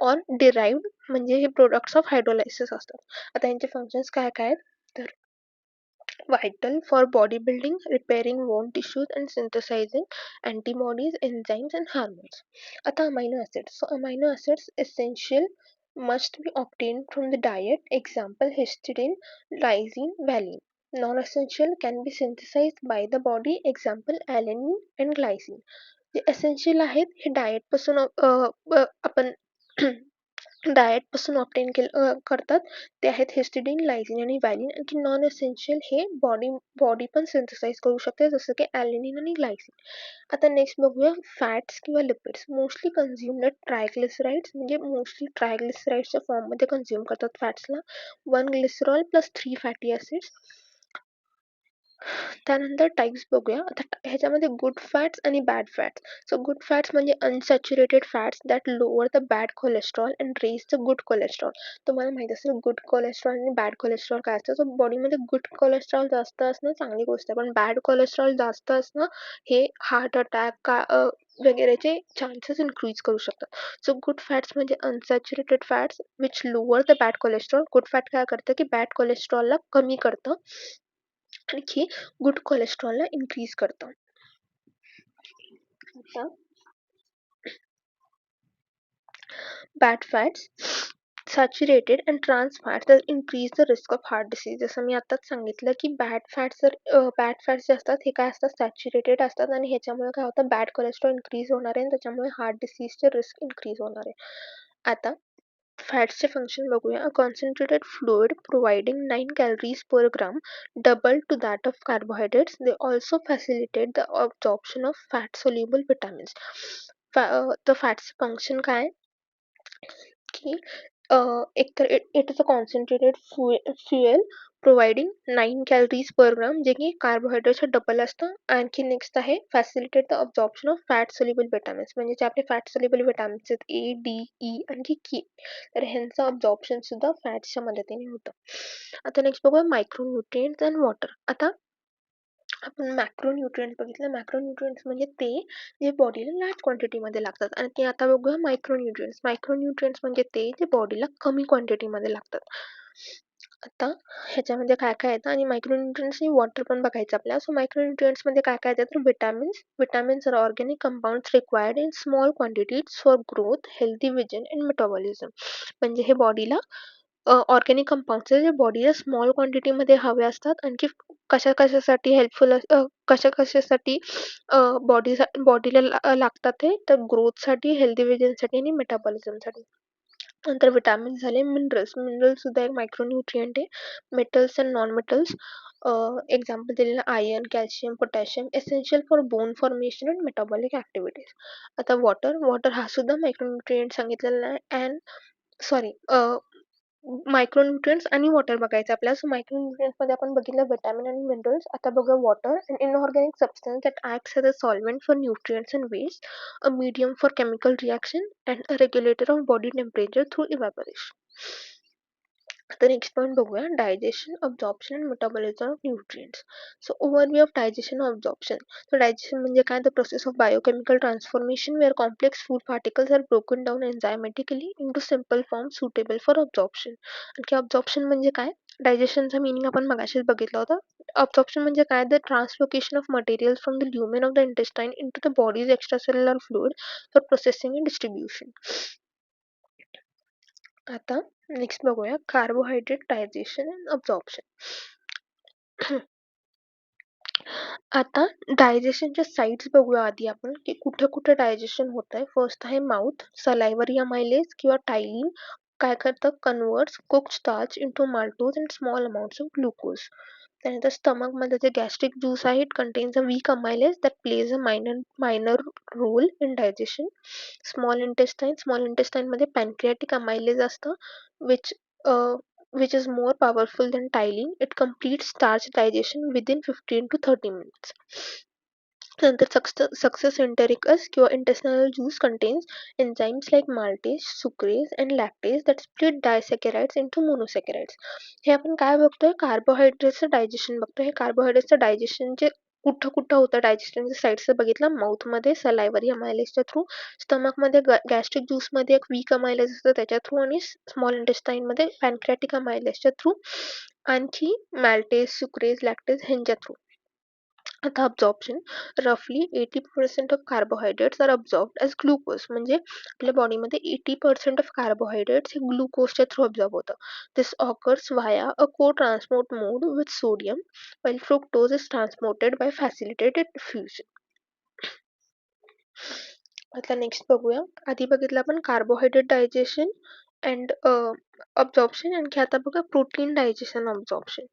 [SPEAKER 1] or derived म्हणजे हे products of hydrolysis असतात. आता यांचे functions काय काय आहेत तर vital for bodybuilding, repairing wound tissues and synthesizing antibodies, enzymes and hormones. आता amino acids. So amino acids essential must be obtained from the diet. Example histidine, lysine, valine. Non-essential can be synthesized by the body. Example alanine and glycine. जे essential आहेत हे डाएट पासून आपण डाएट पासून ऑप्टेन करतात ते आहेत हिस्टिडीन, लायझिन आणि व्हॅलिन. आणखी नॉन एसेन्शियल हे बॉडी पण सिंथेसाइज करू शकते जसं की ॲलिनिन आणि ग्लायसिन. आता नेक्स्ट बघूया फॅट्स किंवा लिपिड्स. मोस्टली कन्झ्युम्ड ट्रायग्लिसराइड्स, म्हणजे मोस्टली ट्रायग्लिसराइड्सच्या फॉर्ममध्ये कन्झ्युम करतात फॅट्सला. 1 ग्लिसरॉल प्लस 3 फॅटी ॲसिड्स. त्यानंतर टाइप्स बघूया. आता ह्याच्यामध्ये गुड फॅट्स आणि bad fats. So good fats म्हणजे unsaturated fats that lower the bad cholesterol and raise the good cholesterol. तुम्हाला माहित असेल गुड कोलेस्ट्रॉल आणि बॅड कोलेस्ट्रॉल काय असतं. सो बॉडीमध्ये गुड कोलेस्ट्रॉल जास्त असणं चांगली गोष्ट आहे, पण बॅड कोलेस्ट्रॉल जास्त असणं हे हार्ट अटॅक वगैरेचे चान्सेस इन्क्रीज करू शकतात. सो गुड फॅट्स म्हणजे unsaturated fats which lower the bad cholesterol. Good fat काय करतं की बॅड कोलेस्ट्रॉलला कमी करतं आणखी गुड कोलेस्ट्रॉलला इन्क्रीज करतं. आता bad fats, saturated and trans fats that increase the risk of heart disease. जसं मी आताच सांगितलं की बॅड फॅट्स जे असतात हे काय असतात सॅच्युरेटेड असतात आणि ह्याच्यामुळे काय होतं बॅड कोलेस्ट्रॉल इन्क्रीज होणार आहे आणि त्याच्यामुळे हार्ट डिसीजचे रिस्क इन्क्रीज होणार आहे. आता फॅट्सचे फंक्शन बघूया. Concentrated fluid providing 9 calories per gram, double to that of carbohydrates. They also facilitate the absorption of fat soluble vitamins. The fats function काय की एकतर it is a concentrated fuel providing 9 calories per gram, जे की कार्बोहायड्रेटच्या डबल असतं. आणखी नेक्स्ट आहे facilitate the absorption of fat soluble vitamins, म्हणजे जे आपले फॅट सोल्युबल विटामिन्स आहेत ए, डी, ई आणखी के, तर ह्यांचं अब्झॉर्प्शन सुद्धा फॅट्सच्या मदतीने होतं. आता नेक्स्ट बघूया मायक्रोन्यूट्रिएंट्स अँड वॉटर. आता आपण मॅक्रोन्यूट्रिएंट्स बघितलं. मॅक्रोन्यूट्रिएंट्स म्हणजे ते जे बॉडीला लार्ज क्वांटिटीमध्ये लागतात आणि ते आता बघूया मायक्रोन्यूट्रिएंट्स. मायक्रोन्यूट्रिएंट्स म्हणजे ते जे बॉडीला कमी क्वांटिटीमध्ये लागतात. आता ह्याच्यामध्ये काय काय येतं आणि मायक्रोन्यूट्रिएंट्स आणि वॉटर पण बघायचं आपल्याला. सो मायक्रोन्यूट्रिएंट्स मध्ये काय काय येतं तर vitamins are organic compounds required in small quantities for growth, healthy vision and metabolism. म्हणजे हे बॉडीला ऑर्गॅनिक कंपाऊंड्स जे बॉडीला स्मॉल क्वांटिटीमध्ये हवे असतात. आणखी कशा कशासाठी हेल्पफुल कशा कशासाठी बॉडीला लागतात ते तर ग्रोथसाठी, हेल्दी विजनसाठी आणि मेटाबॉलिझमसाठी. नंतर विटामिन्स झाले. मिनरल्स सुद्धा एक मायक्रोन्यूट्रिएंट आहे. Metals and non metals example दिलेलं iron, calcium, potassium essential for bone formation and metabolic activities. आता वॉटर हा सुद्धा मायक्रोन्यूट्रिएंट सांगितलेला आहे. अँड सॉरी मायक्रोन्यूट्रिएंट्स आणि वॉटर बघायचं आपल्याला. सो मायक्रोन्यूट्रिएंट्स मध्ये आपण बघितलं विटामिन आणि मिनरल्स. आता बघूया water. An inorganic substance that acts as a solvent for nutrients and waste, a medium for chemical reaction and a regulator of body temperature through evaporation. आता नेक्स्ट पॉईंट बघूया digestion, absorption and metabolism of nutrients. So overview of digestion of absorption. तर डायजेशन म्हणजे काय the process of biochemical transformation where complex food particles are broken down enzymatically into simple form suitable for absorption. आणखी अब्झॉर्प्शन म्हणजे काय डायजेशनचा मिनिंग आपण मगाशीच बघितलं होतं. अब्झॉर्प्शन म्हणजे काय the translocation of material from the lumen of the intestine into the body's extracellular fluid for processing and distribution. आता नेक्स्ट बघूया कार्बोहायड्रेट डायजेशन अँड अब्झॉर्प्शन. आता डायजेशनच्या साइट्स बघूया आधी आपण की कुठे कुठे डायजेशन होत आहे. फर्स्ट आहे माउथ, सलायव्हरी अमायलेज किंवा टायलिन काय करतं, converts cooked starch into maltose and small amounts of glucose. त्यानंतर स्टमक मध्ये जे गॅस्ट्रिक ज्यूस आहे, it contains a weak amylase that plays a minor role in digestion. Small intestine मध्ये पॅनक्रियाटिक अमायलेज असतं, which which is more powerful than tyline. It completes starch digestion within 15 to 30 minutes. नंतर सक्सेस entericus किंवा intestinal juice contains enzymes like maltase, sucrase and lactase that split disaccharides into monosaccharides. हे आपण काय बघतोय, कार्बोहायड्रेटचं डायजेशन बघतोय. हे कार्बोहायड्रेटचं डायजेशनचे कुठं कुठं होतं डायजेशनच्या साईडचं बघितलं, माउथ मध्ये सलायव्हरी अमायलेजच्या थ्रू, स्टमक मध्ये गॅस्ट्रिक ज्यूस मध्ये एक वीक अमायलेज असतं त्याच्या थ्रू, आणि स्मॉल इंटेस्टाईन मध्ये पॅनक्रियाटिक अमायलेजच्या थ्रू, आणखी मॅल्टेज, सुक्रेज, लॅक्टेज ह्यांच्या थ्रू. आता absorption, roughly 80% of carbohydrates are absorbed as glucose. म्हणजे आपल्या बॉडीमध्ये 80% of carbohydrates हे ग्लुकोजच्या थ्रू absorb होतं. This occurs via a co-transport mode with sodium, while fructose is transported by facilitated diffusion. आता नेक्स्ट बघूया. आधी बघितलं आपण कार्बोहायड्रेट डायजेशन अँड अब्झॉर्प्शन, आणखी आता बघा प्रोटीन डायजेशन अब्झॉर्प्शन.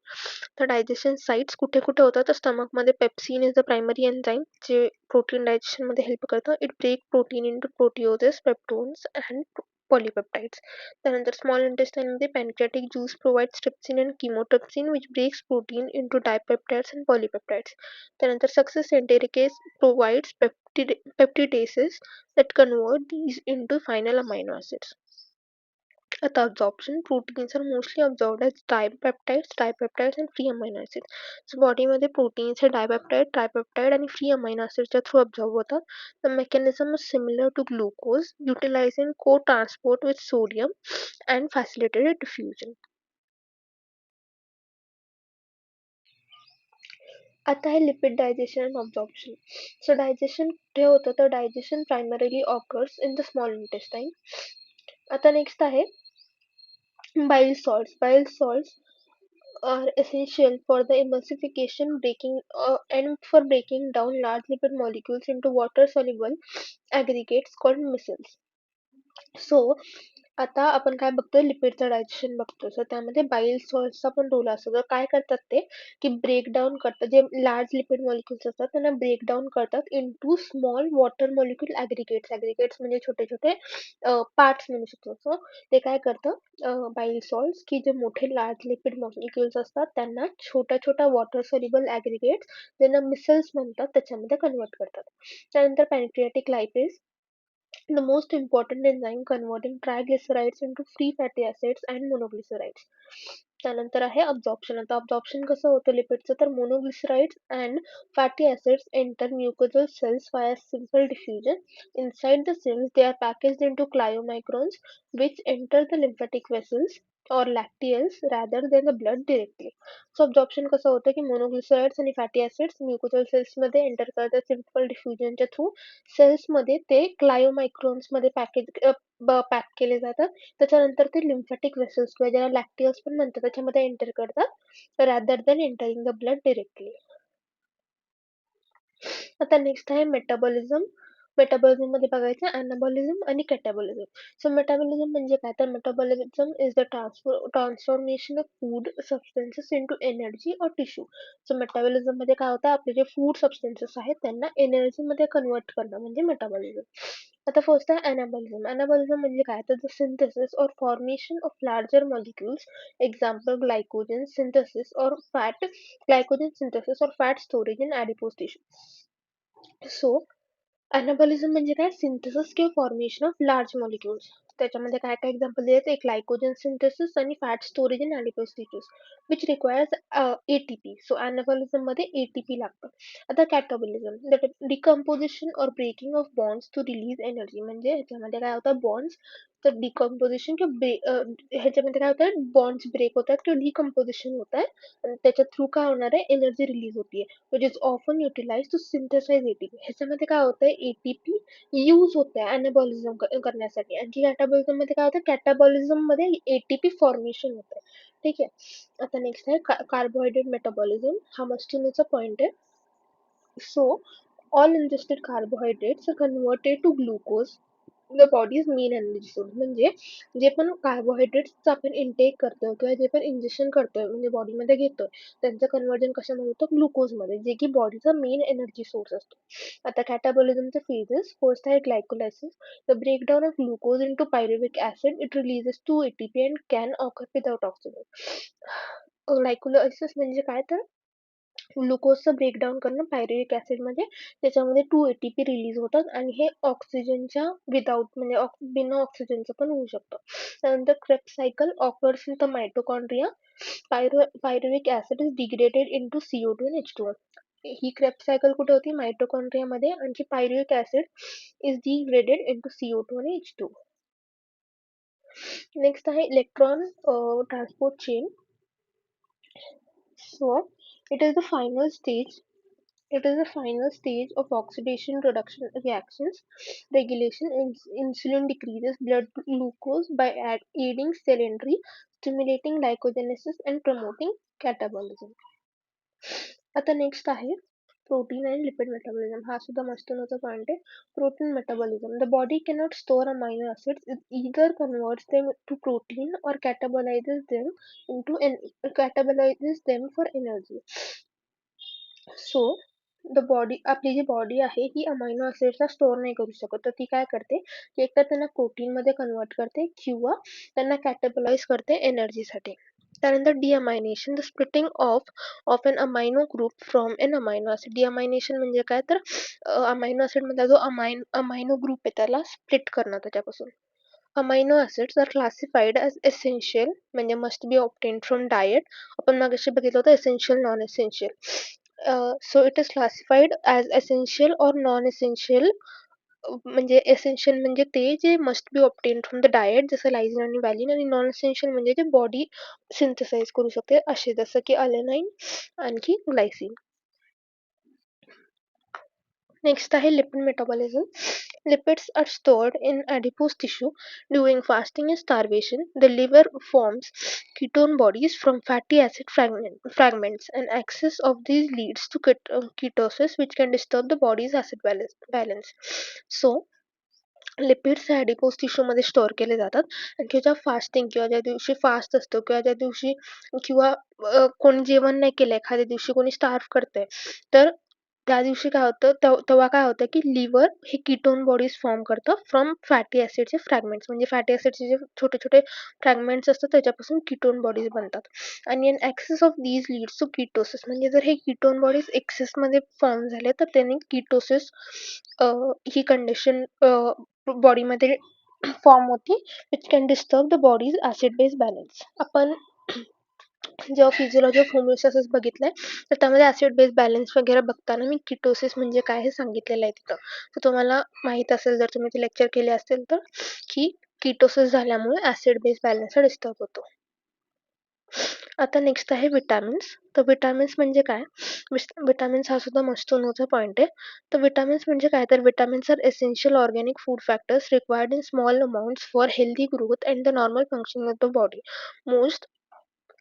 [SPEAKER 1] तर डायजेशन साइट्स कुठे कुठे होतात, तर स्टमक मध्ये pepsin is the primary enzyme जे प्रोटीन डायजेशन मध्ये हेल्प करतं. It break protein into proteoses, peptones and polypeptides. त्यानंतर स्मॉल इंटेस्टाईन मध्ये pancreatic juice provides trypsin and chymotrypsin which breaks protein into dipeptides and polypeptides. त्यानंतर succus entericus provides peptidases that convert these into final amino acids. At absorption, proteins are mostly absorbed as tripeptides and free amino acids. So body मध्ये proteins हे dipeptide, tripeptide आणि free amino acids च्या through absorb होतात. The mechanism is similar to glucose, utilizing co-transport with sodium and facilitated diffusion. आता आहे lipid digestion and absorption. So digestion कुठे होतं, तर digestion primarily occurs in the small intestine. आता next आहे bile salts. Bile salts are essential for the emulsification breaking and for breaking down large lipid molecules into water soluble aggregates called micelles. So आता आपण काय बघतोय, लिपिडचं डायजेशन बघतोय. सो त्यामध्ये बाईल सॉल्टचा पण रोल असतो. तर काय करतात ते, की ब्रेकडाऊन करतात, जे लार्ज लिपिड मॉलिक्युल्स असतात त्यांना ब्रेकडाऊन करतात इनटू स्मॉल वॉटर मॉलिक्युल ॲग्रिगेट्स म्हणजे छोटे छोटे पार्ट्स म्हणू शकतो. सो ते काय करतं, बाईल सॉल्ट्स, की जे मोठे लार्ज लिपिड मॉलिक्युल्स असतात त्यांना छोट्या छोट्या वॉटर सोल्युबल ॲग्रिगेट्स, ज्यांना मिसल्स म्हणतात, त्याच्यामध्ये कन्वर्ट करतात. त्यानंतर pancreatic लायपेज, the most important enzyme converting triglycerides into free fatty acids and monoglycerides. त्यानंतर आहे absorption. आता absorption कसं होतं लिपिडचं, तर monoglycerides and fatty acids enter mucosal cells via simple diffusion. Inside the cells, they are packaged into chylomicrons, which enter the lymphatic vessels or lacteals rather than the blood directly. So absorption कसं होतं, की monoglycerides आणि fatty acids mucosal cells मध्ये एंटर करतात सिम्पल डिफ्युजनच्या थ्रू. सेल्स मध्ये ते क्लायोमायक्रॉन्स मध्ये पॅक केले जातात. त्याच्यानंतर ते लिम्फॅटिक वेसल्स किंवा ज्याला लॅक्टियस पण म्हणतात त्याच्यामध्ये एंटर करतात, rather than entering the blood directly. आता नेक्स्ट आहे मेटाबॉलिझम. मेटाबॉलिझम मध्ये बघायचं अनाबॉलिझम आणि कॅटाबॉलिझम. सो मेटाबॉलिझम म्हणजे काय, तर metabolism is the transformation of food substances into energy और टिश्यू. सो मेटाबॉलिझम मध्ये काय होतं, आपले जे फूड सबस्टन्सेस आहेत त्यांना एनर्जी मध्ये कन्वर्ट करणं म्हणजे मेटाबॉलिझम. आता फर्स्ट आहे अनाबॉलिझम. अनाबॉलिझम म्हणजे काय, तर the synthesis or formation of larger molecules, example glycogen synthesis or fat storage in adipose tissue. So anabolism म्हणजे काय, सिंथेसिस किंवा फॉर्मेशन ऑफ लार्ज मॉलिक्युल्स. त्याच्यामध्ये काय काय एक्झाम्पल द्यायचं, एक ग्लायकोजन सिंथेसिस आणि fat storage in adipose tissues which requires ATP. So anabolism मध्ये एटीपी लागतं. आता catabolism, that decomposition or breaking of bonds to release energy. म्हणजे ह्याच्यामध्ये काय होतं, बॉन्ड्स, तर डिकम्पोजिशन किंवा ह्याच्यामध्ये काय होतं, बॉन्ड्स ब्रेक होतात किंवा डिकम्पोजिशन होत आहे, आणि त्याच्या थ्रू काय होणार आहे, एनर्जी रिलीज होतीये, which is often utilize to synthesize ATP. ह्याच्यामध्ये काय होतंय, एटीपी यूज होत आहे अनाबॉलिझम करण्यासाठी. आणखी कॅटाबॉलिझम मध्ये काय होतं, कॅटाबॉलिझम मध्ये एटीपी फॉर्मेशन होत आहे. ठीक आहे. आता नेक्स्ट आहे कार्बोहायड्रेट मेटाबॉलिझम. हा मस्टनुचा पॉइंट आहे. So all ingested carbohydrates are converted to glucose, the body's main energy source. म्हणजे जे पण कार्बोहायड्रेट्सचं आपण इनटेक करतोय किंवा जे पण इंजेक्शन करतोय म्हणजे बॉडीमध्ये घेतोय त्यांचं कन्वर्जन कशामध्ये होतं, ग्लुकोजमध्ये, जे की बॉडीचा मेन एनर्जी सोर्स असतो. आता कॅटाबॉलिझमचे फेजेस, फर्स्ट आहे glycolysis, the breakdown of glucose into pyruvic acid, it releases 2 ATP and can occur without oxygen. Glycolysis म्हणजे काय तर ग्लुकोजचं ब्रेकडाउन करणं पायरुव्हिक ऍसिडमध्ये, त्याच्यामध्ये 2 ATP रिलीज होतात आणि हे ऑक्सिजनच्या विदाउट म्हणजे बिना ऑक्सिजनचं पण होऊ शकतं. त्यानंतर Krebs cycle occurs in the mitochondria, pyruvic acid is degraded into CO2 and H2O. ही क्रेब्स सायकल कुठे होती, मायटोकॉन्ड्रियामध्ये, आणि pyruvic acid is degraded into CO2 आणि H2O. नेक्स्ट आहे electron transport chain. So it is the final stage. It is the final stage of oxidation reduction reactions. Regulation insulin decreases blood glucose by aiding cell entry, stimulating glycogenesis and promoting catabolism. आता नेक्स्ट आहे प्रोटीन and lipid metabolism. हा सुद्धा मस्त पॉइंट आहे. Protein metabolism. The body cannot store amino acids. It either converts them to protein or catabolizes them for energy. So the body, आपली जी बॉडी आहे ही अमायनो ऍसिड्सला स्टोअर नाही करू शकत, तर ती काय करते की एकतर त्यांना प्रोटीन मध्ये कन्वर्ट करते किंवा त्यांना कॅटेबलाइज करते एनर्जीसाठी. त्यानंतर deamination, the splitting of an amino group from an amino acid. Deamination म्हणजे काय तर अमायनो ऍसिड मधला जो अमायनो ग्रुप आहे त्याला स्प्लिट करणं त्याच्यापासून. Amino acids are classified as essential म्हणजे must be obtained from diet. आपण मागाशी बघितलं होतं essential, non essential. So it is classified as essential or non essential. म्हणजे एसेन्शियल म्हणजे ते जे must be obtained from the diet, जसं लायझिन आणि व्हॅलिन, आणि नॉन एसेन्शियल म्हणजे जे बॉडी सिंथेसाइज करू शकते असे, जसं की अलेनाइन आणखी ग्लायसिन. नेक्स्ट आहे lipid metabolism. Lipids are stored in adipose tissue during fasting and starvation. The liver forms ketone bodies from fatty acid fragments, and excess of these leads to ketosis, which can disturb the body's acid balance. So lipids हे ऍडिपोज टिश्यू मध्ये स्टोअर केले जातात, आणि त्याच्या फास्टिंग किंवा ज्या दिवशी फास्ट असतो किंवा ज्या दिवशी किंवा कोणी जेवण नाही केलं, एखाद्या दिवशी कोणी स्टार्व करतंय, तर त्या दिवशी काय होतं, तेव्हा काय होतं की लिव्हर हे कीटोन बॉडीज फॉर्म करतं फ्रॉम फॅटी ऍसिडचे फ्रॅगमेंट्स. म्हणजे फॅटी ऍसिडचे जे छोटे छोटे फ्रॅगमेंट्स असतात त्याच्यापासून कीटोन बॉडीज बनतात. आणि excess of these leads to ketosis. म्हणजे जर हे कीटोन बॉडीज एक्सेस मध्ये फॉर्म झाले तर त्याने कीटोसिस ही कंडिशन बॉडीमध्ये फॉर्म होती, which can disturb the body's acid base balance. आपण जेव्हा फिजिओलॉजी ऑफ होमिओस्टॅसिस बघितलंय तर त्यामध्ये ऍसिड बेस बॅलन्स वगैरे बघताना मी कीटोसिस म्हणजे काय हे सांगितलेलं आहे तिथं. तर तुम्हाला माहित असेल जर तुम्ही ते लेक्चर केले असेल तर, की कीटोसिस झाल्यामुळे ऍसिड बेस बॅलन्स डिस्टर्ब होतो. आता नेक्स्ट आहे विटामिन्स. तर विटामिन्स म्हणजे काय, विटामिन्स हा सुद्धा मस्त नोचा पॉइंट आहे. तर विटामिन्स म्हणजे काय, तर vitamins are essential organic food factors required in small amounts for healthy growth and the normal functioning of the body. Most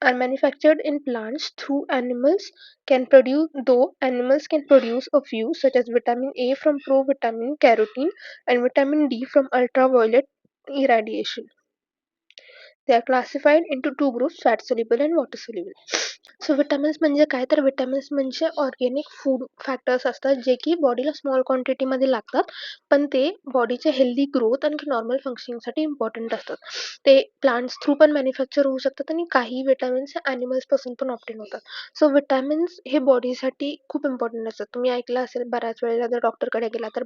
[SPEAKER 1] are manufactured in plants through animals can produce, though animals can produce a few, such as vitamin A from provitamin carotene and vitamin D from ultraviolet irradiation. They are classified into two groups, fat soluble and water soluble. So vitamins म्हणजे काय, तर विटामिन्स म्हणजे ऑर्गॅनिक फूड फॅक्टर्स असतात जे की बॉडीला स्मॉल क्वांटिटीमध्ये लागतात, पण ते बॉडीच्या हेल्दी ग्रोथ आणि नॉर्मल फंक्शनिंगसाठी इम्पॉर्टंट असतात. ते प्लांट्स थ्रू पण मॅन्युफॅक्चर होऊ शकतात आणि काही विटामिन्स ॲनिमल्स पासून पण ऑप्टेन होतात. सो विटामिन्स हे बॉडीसाठी खूप इम्पॉर्टंट असतात. तुम्ही ऐकलं असेल बऱ्याच वेळेला जर डॉक्टरकडे गेला तर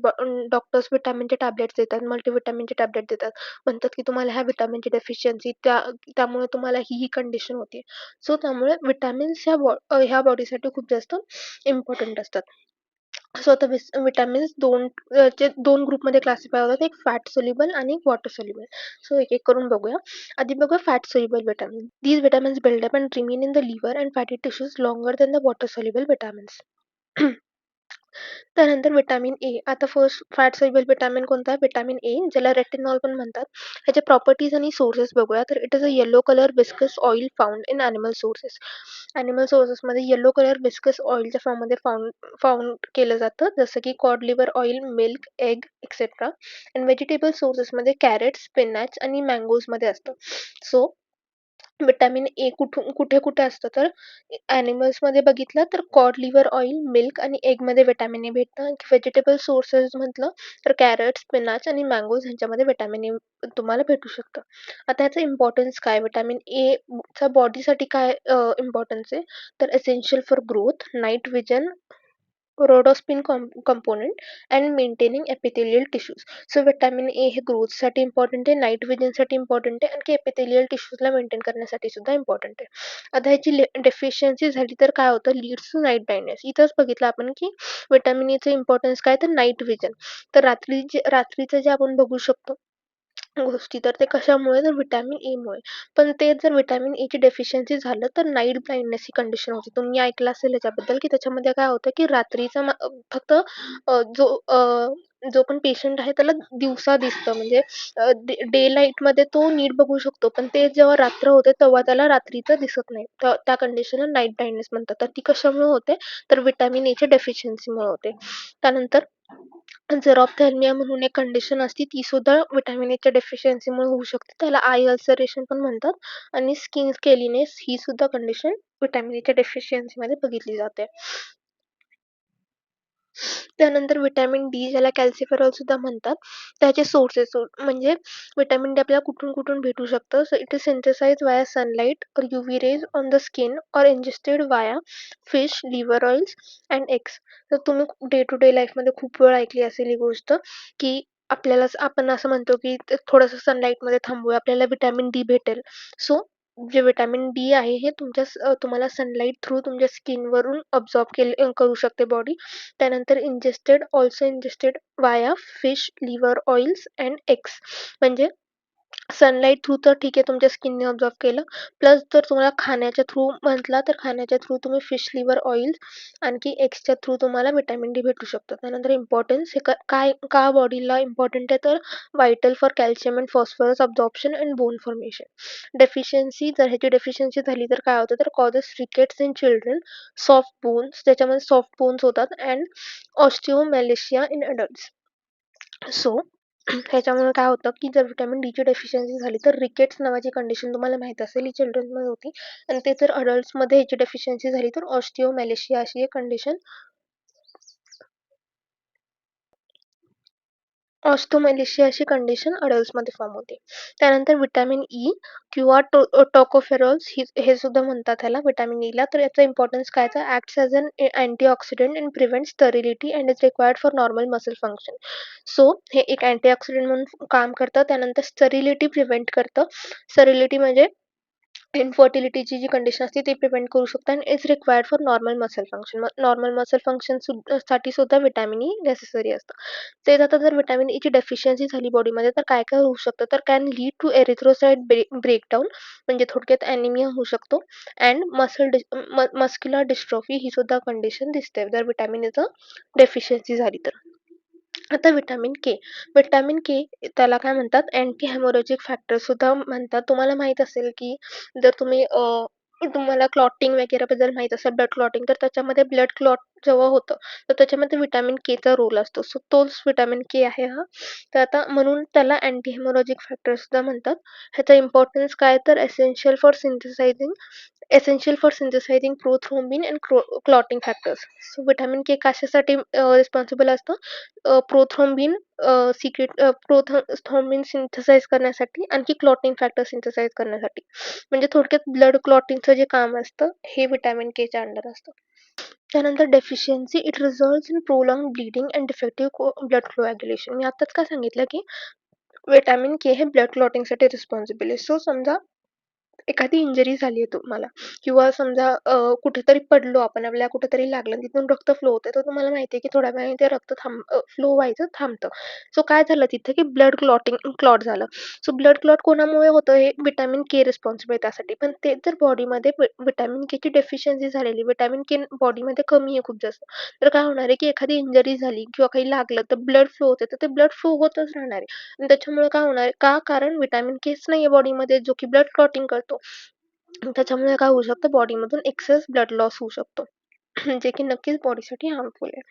[SPEAKER 1] डॉक्टर्स विटामिनचे टॅबलेट्स देतात, मल्टीविटामिनचे टॅबलेट देतात, म्हणतात की तुम्हाला ह्या विटामिनची डेफिशियन्सी त्यामुळे तुम्हाला ही कंडिशन होते. सो त्यामुळे विटामिन्स ह्या बॉडीसाठी खूप जास्त इम्पॉर्टंट असतात. सो आता विटामिन्स दोन ग्रुपमध्ये क्लासिफाय होतात, एक फॅट सोल्युबल आणि एक वॉटर सोल्युबल. सो एक एक करून बघूया. आधी बघूया fat soluble vitamin. These vitamins build up and remain in the liver and fatty tissues longer than the water soluble vitamins. त्यानंतर विटामिन ए. आता फर्स्ट फॅट सोल्युबल विटामिन कोणता? विटामिन ए, ज्याला रेटिनॉल पण म्हणतात. ह्याचे प्रॉपर्टीज आणि सोर्सेस बघूया. तर it is a yellow colour viscous oil found in animal sources. Animal सोर्सेसमध्ये येलो कलर विस्कस ऑइलच्या फॉर्ममध्ये फाउंड फाउंड केलं जातं, जसं की cod liver oil, milk, egg etcetera. आणि व्हेजिटेबल सोर्सेसमध्ये कॅरेट, स्पिनॅच आणि मँगोजमध्ये असतं. सो विटामिन ए कुठे कुठे असतं, तर ॲनिमल्समध्ये बघितलं तर कॉड लिव्हर ऑइल, मिल्क आणि एगमध्ये विटामिन ए भेटतं. व्हेजिटेबल सोर्सेस म्हटलं तर कॅरट, स्पिनाच आणि मँगोज ह्यांच्यामध्ये विटामिन ए तुम्हाला भेटू शकतं. आता ह्याचं इम्पॉर्टन्स काय? विटामिन ए चा बॉडीसाठी काय इम्पॉर्टन्स आहे? तर essential for growth, night vision, rhodopsin component and maintaining epithelial tissues. So vitamin A हे ग्रोथसाठी इम्पॉर्टंट आहे, नाईट विजनसाठी इम्पॉर्टंट आहे, आणखी एपिथेलियल टिश्यूजला मेंटेन करण्यासाठी सुद्धा इम्पॉर्टंट आहे. आता ह्याची डेफिशियन्सी झाली तर काय होतं? Leads to night blindness. इथंच बघितलं आपण की विटामिन एचं इम्पॉर्टन्स काय? तर नाईट विजन. तर रात्रीचं जे आपण बघू शकतो गोष्टी, तर ते कशामुळे? तर विटामिन ए मुळे. पण ते जर विटामिन ए ची डेफिशियन्सी झालं तर नाईट ब्लाइंडनेस ही कंडिशन होते. तुम्ही ऐकलं असेल याच्याबद्दल की त्याच्यामध्ये काय होतं की फक्त जो पण पेशंट आहे त्याला दिवसा दिसतं, म्हणजे डे लाईटमध्ये तो नीट बघू शकतो, पण ते जेव्हा रात्र होते तेव्हा त्याला रात्रीचं दिसत नाही. त्या कंडिशनला नाईट ब्लाइंडनेस म्हणतात. तर ती कशामुळे होते? तर विटामिन ए च्या डेफिशियन्सीमुळे होते. त्यानंतर झेरॉप्थॅल्मिया म्हणून एक कंडिशन असते, ती सुद्धा विटामिन एच्या डेफिशियन्सीमुळे होऊ शकते. त्याला आय अल्सरेशन पण म्हणतात. आणि स्किन स्केलीनेस ही सुद्धा कंडिशन विटामिन एच्या डेफिशियन्सीमध्ये बघितली जाते. त्यानंतर विटामिन डी, ज्याला कॅल्सिफेरॉल सुद्धा म्हणतात, त्याचे सोर्सेस म्हणजे विटामिन डी आपल्याला कुठून कुठून भेटू शकतं? So it is synthesized via sunlight or UV rays on the skin or ingested via fish, liver oils and eggs. तर तुम्ही डे टू डे लाईफमध्ये खूप वेळ ऐकली असेल ही गोष्ट, की आपण असं म्हणतो की थोडंसं सनलाईटमध्ये थांबूया, आपल्याला विटामिन डी भेटेल. सो जे विटामिन डी आहे हे तुम्हाला सनलाईट थ्रू तुमच्या स्किनवरून करू शकते बॉडी. त्यानंतर ingested via fish, liver oils and eggs. म्हणजे सनलाईट थ्रू तर ठीक आहे, तुमच्या स्किनने ऑब्झर्व केलं. प्लस जर तुम्हाला खाण्याच्या थ्रू म्हटला तर खाण्याच्या थ्रू तुम्ही फिश, लिव्हर ऑइल आणखी एग्सच्या थ्रू तुम्हाला विटामिन डी भेटू शकतं. त्यानंतर इम्पॉर्टन्स हे काय का बॉडीला इम्पॉर्टंट आहे? तर vital for calcium and phosphorus absorption and bone formation. जर ह्याची डेफिशियन्सी झाली तर काय होतं? तर causes rickets in children, soft bones, त्याच्यामध्ये सॉफ्ट बोन्स होतात, and osteomalacia in adults. So ह्याच्यामुळे काय होतं की जर व्हिटॅमिन डी ची डेफिशियन्सी झाली तर रिकेट्स नावाची कंडिशन तुम्हाला माहित असेल, ही चिल्ड्रनमध्ये होती. आणि ते जर अडल्ट्समध्ये ह्याची डेफिशियन्सी झाली तर ऑस्टिओमॅलेशिया अशी एक कंडिशन ऑस्टोमेलिशिया अशी कंडिशन अडल्ट्समध्ये फॉर्म होते. त्यानंतर विटामिन ई किंवा टोकोफेरॉल्स हे सुद्धा म्हणतात ह्याला विटामिन ईला. तर याचा इम्पॉर्टन्स काय? तर acts as an antioxidant and prevent sterility and is required for normal muscle function. So हे एक अँटीऑक्सिडंट म्हणून काम करतं. त्यानंतर स्टरिलिटी प्रिव्हेंट करतं. स्टरिलिटी म्हणजे इन्फर्टिलिटीची जी कंडिशन असते ती प्रिव्हेंट करू शकतं, आणि is required for normal muscle function. Normal muscle function साठी सुद्धा विटामिन ई नेसेसरी असतं. ते आता जर विटामिन ईची डेफिशियन्सी झाली बॉडीमध्ये तर काय काय होऊ शकतं? तर can lead to erythrocyte breakdown, म्हणजे थोडक्यात ॲनिमिया होऊ शकतो. अँड मस्क्युलर डिस्ट्रॉफी ही सुद्धा कंडिशन दिसते जर विटामिन ईचं डेफिशियन्सी झाली तर. आता विटामिन के त्याला काय म्हणतात? अँटी हेमोरेजिक फॅक्टर सुद्धा म्हणतात. तुम्हाला माहित असेल की जर तुम्हाला क्लॉटिंग वगैरे बद्दल माहित असेल, ब्लड क्लॉटिंग, तर त्याच्यामध्ये ब्लड क्लॉट जेव्हा होतं तर त्याच्यामध्ये विटामिन के चा रोल असतो. सो तोच विटामिन के आहे हा. तर आता म्हणून त्याला अँटी हेमोरेजिक फॅक्टर सुद्धा म्हणतात. ह्याचा इम्पॉर्टन्स काय? तर essential for synthesising prothrombin and clotting factors. So vitamin K कशासाठी रिस्पॉन्सिबल असतं? प्रोथ्रोम्बिन प्रोथ्रोम्बिन सिंथेसाइज करण्यासाठी, आणखी क्लॉटिंग फॅक्टर सिंथेसाइज करण्यासाठी. म्हणजे थोडक्यात ब्लड क्लॉटिंगचं जे काम असतं हे विटामिन के च्या अंडर असतं. त्यानंतर deficiency it results in prolong bleeding and defective blood coagulation. मी आताच काय सांगितलं की विटामिन के हे ब्लड क्लॉटिंगसाठी रिस्पॉन्सिबल आहे. सो समजा एखादी इंजरी झाली आहे तुम्हाला किंवा समजा कुठेतरी पडलो आपण, आपल्याला कुठेतरी लागलं, तिथून रक्त फ्लो होतंय, तर तुम्हाला माहिती आहे की थोड्या वेळाने ते रक्त फ्लो व्हायचं थांबतं. सो काय झालं तिथे की ब्लड क्लॉट झालं. सो ब्लड क्लॉट कोणामुळे होतं? हे व्हिटॅमिन के रिस्पॉन्सिबल आहे त्यासाठी. पण तेच जर बॉडीमध्ये व्हिटॅमिन के ची डेफिशियन्सी झालेली, व्हिटॅमिन के बॉडीमध्ये कमी आहे खूप जास्त, तर काय होणार आहे की एखादी इंजरी झाली किंवा काही लागलं तर ब्लड फ्लो होते, तर ते ब्लड फ्लो होतच राहणार आहे. आणि त्याच्यामुळे काय होणार आहे? का? कारण व्हिटॅमिन केच नाहीये बॉडीमध्ये जो की ब्लड क्लॉटिंग करतो. त्याच्यामुळे काय होऊ शकतं? बॉडीमधून एक्सेस ब्लड लॉस होऊ शकतो. जे की नक्कीच बॉडीसाठी हार्मफुल आहे.